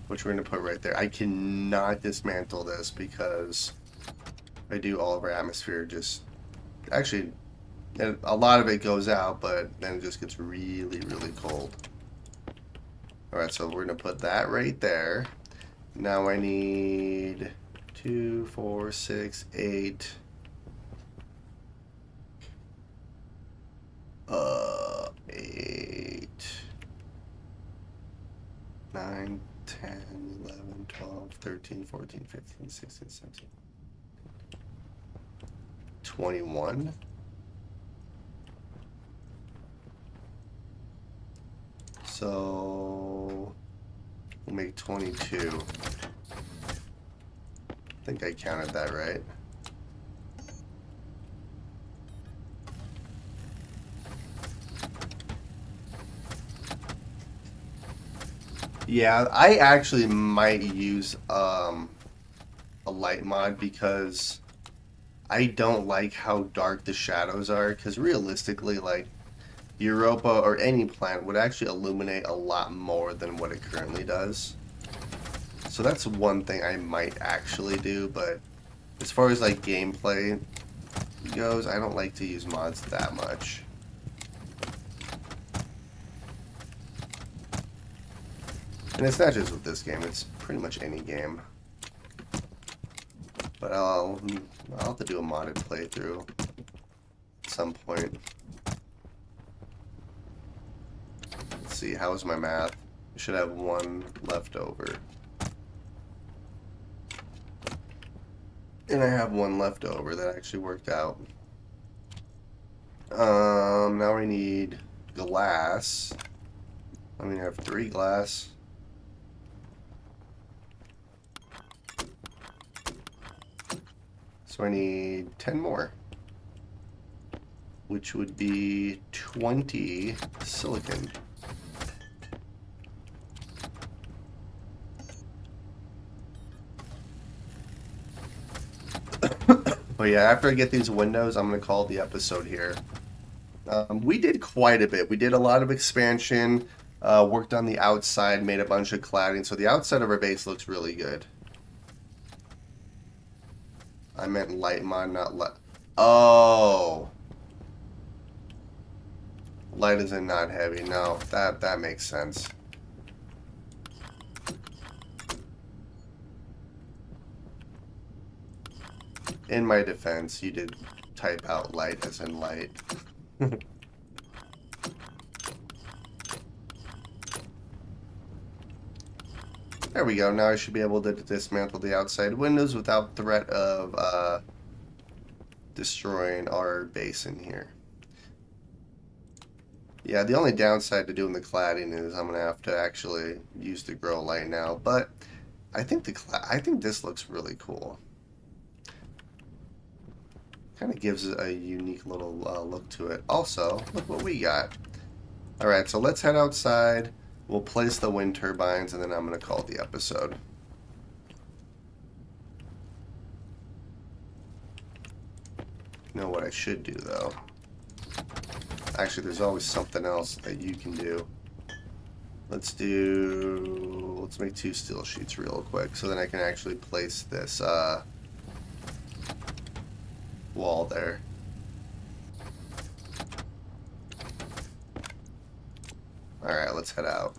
Which we're going to put right there. I cannot dismantle this because I do all of our atmosphere just... Actually, a lot of it goes out, but then it just gets really, really cold. Alright, so we're going to put that right there. Now I need 2, 4, 6, 8... 8, 9, 10, 11, 12, 13, 14, 15, 16, 17, 21. So we'll make 22. I think I counted that right. Yeah, I actually might use a light mod because I don't like how dark the shadows are. Because realistically, like Europa or any planet would actually illuminate a lot more than what it currently does. So that's one thing I might actually do. But as far as like gameplay goes, I don't like to use mods that much. And it's not just with this game, it's pretty much any game. But I'll have to do a modded playthrough at some point. Let's see, how's my math? I should have one left over. And I have one left over that actually worked out. Now I need glass. I mean, I have 3 glass. So I need 10 more, which would be 20 silicon. But yeah, after I get these windows, I'm going to call the episode here. We did quite a bit. We did a lot of expansion. Worked on the outside, made a bunch of cladding, so the outside of our base looks really good. I meant light mod, not light. Oh, light is in not heavy. No, that makes sense. In my defense, you did type out light as in light. There we go. Now I should be able to dismantle the outside windows without threat of destroying our base in here. Yeah, the only downside to doing the cladding is I'm gonna have to actually use the grow light now. But I think I think this looks really cool. Kind of gives a unique little look to it. Also, look what we got. All right, so let's head outside. We'll place the wind turbines, and then I'm gonna call the episode. You know what I should do though? Actually, there's always something else that you can do. Let's make 2 steel sheets real quick, so then I can actually place this wall there. Alright, let's head out.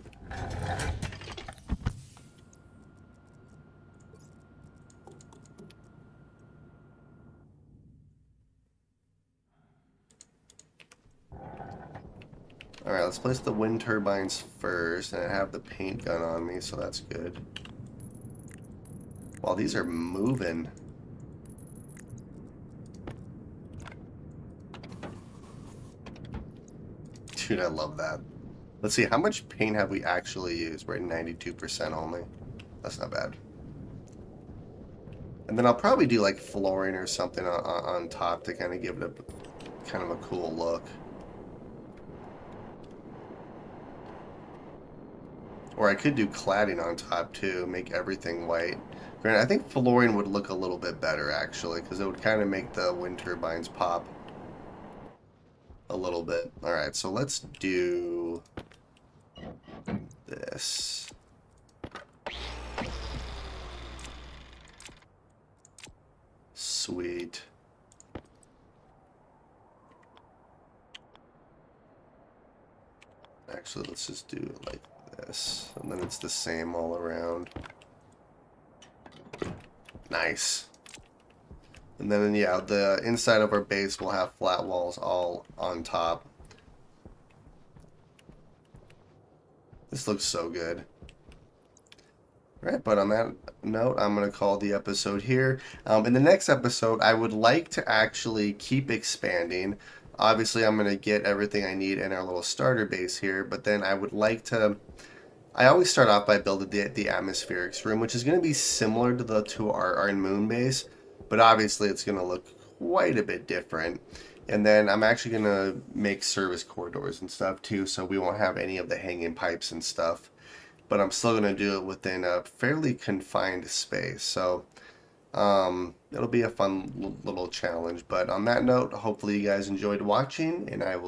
Alright, let's place the wind turbines first, and I have the paint gun on me, so that's good. Wow, these are moving. Dude, I love that. Let's see, how much paint have we actually used? We're at 92% only. That's not bad. And then I'll probably do like flooring or something on top to kind of give it a kind of a cool look. Or I could do cladding on top too, make everything white. Granted, I think flooring would look a little bit better actually, because it would kind of make the wind turbines pop a little bit. Alright, so let's do this. Sweet. Actually, let's just do it like this. And then it's the same all around. Nice. And then, yeah, the inside of our base will have flat walls all on top. This looks so good. Right, but on that note, I'm going to call the episode here. In the next episode, I would like to actually keep expanding. Obviously, I'm going to get everything I need in our little starter base here, but then I would like to... I always start off by building the atmospherics room, which is going to be similar to our moon base, but obviously it's going to look quite a bit different. And then I'm actually going to make service corridors and stuff too, so we won't have any of the hanging pipes and stuff. But I'm still going to do it within a fairly confined space. So it'll be a fun little challenge. But on that note, hopefully you guys enjoyed watching, and I will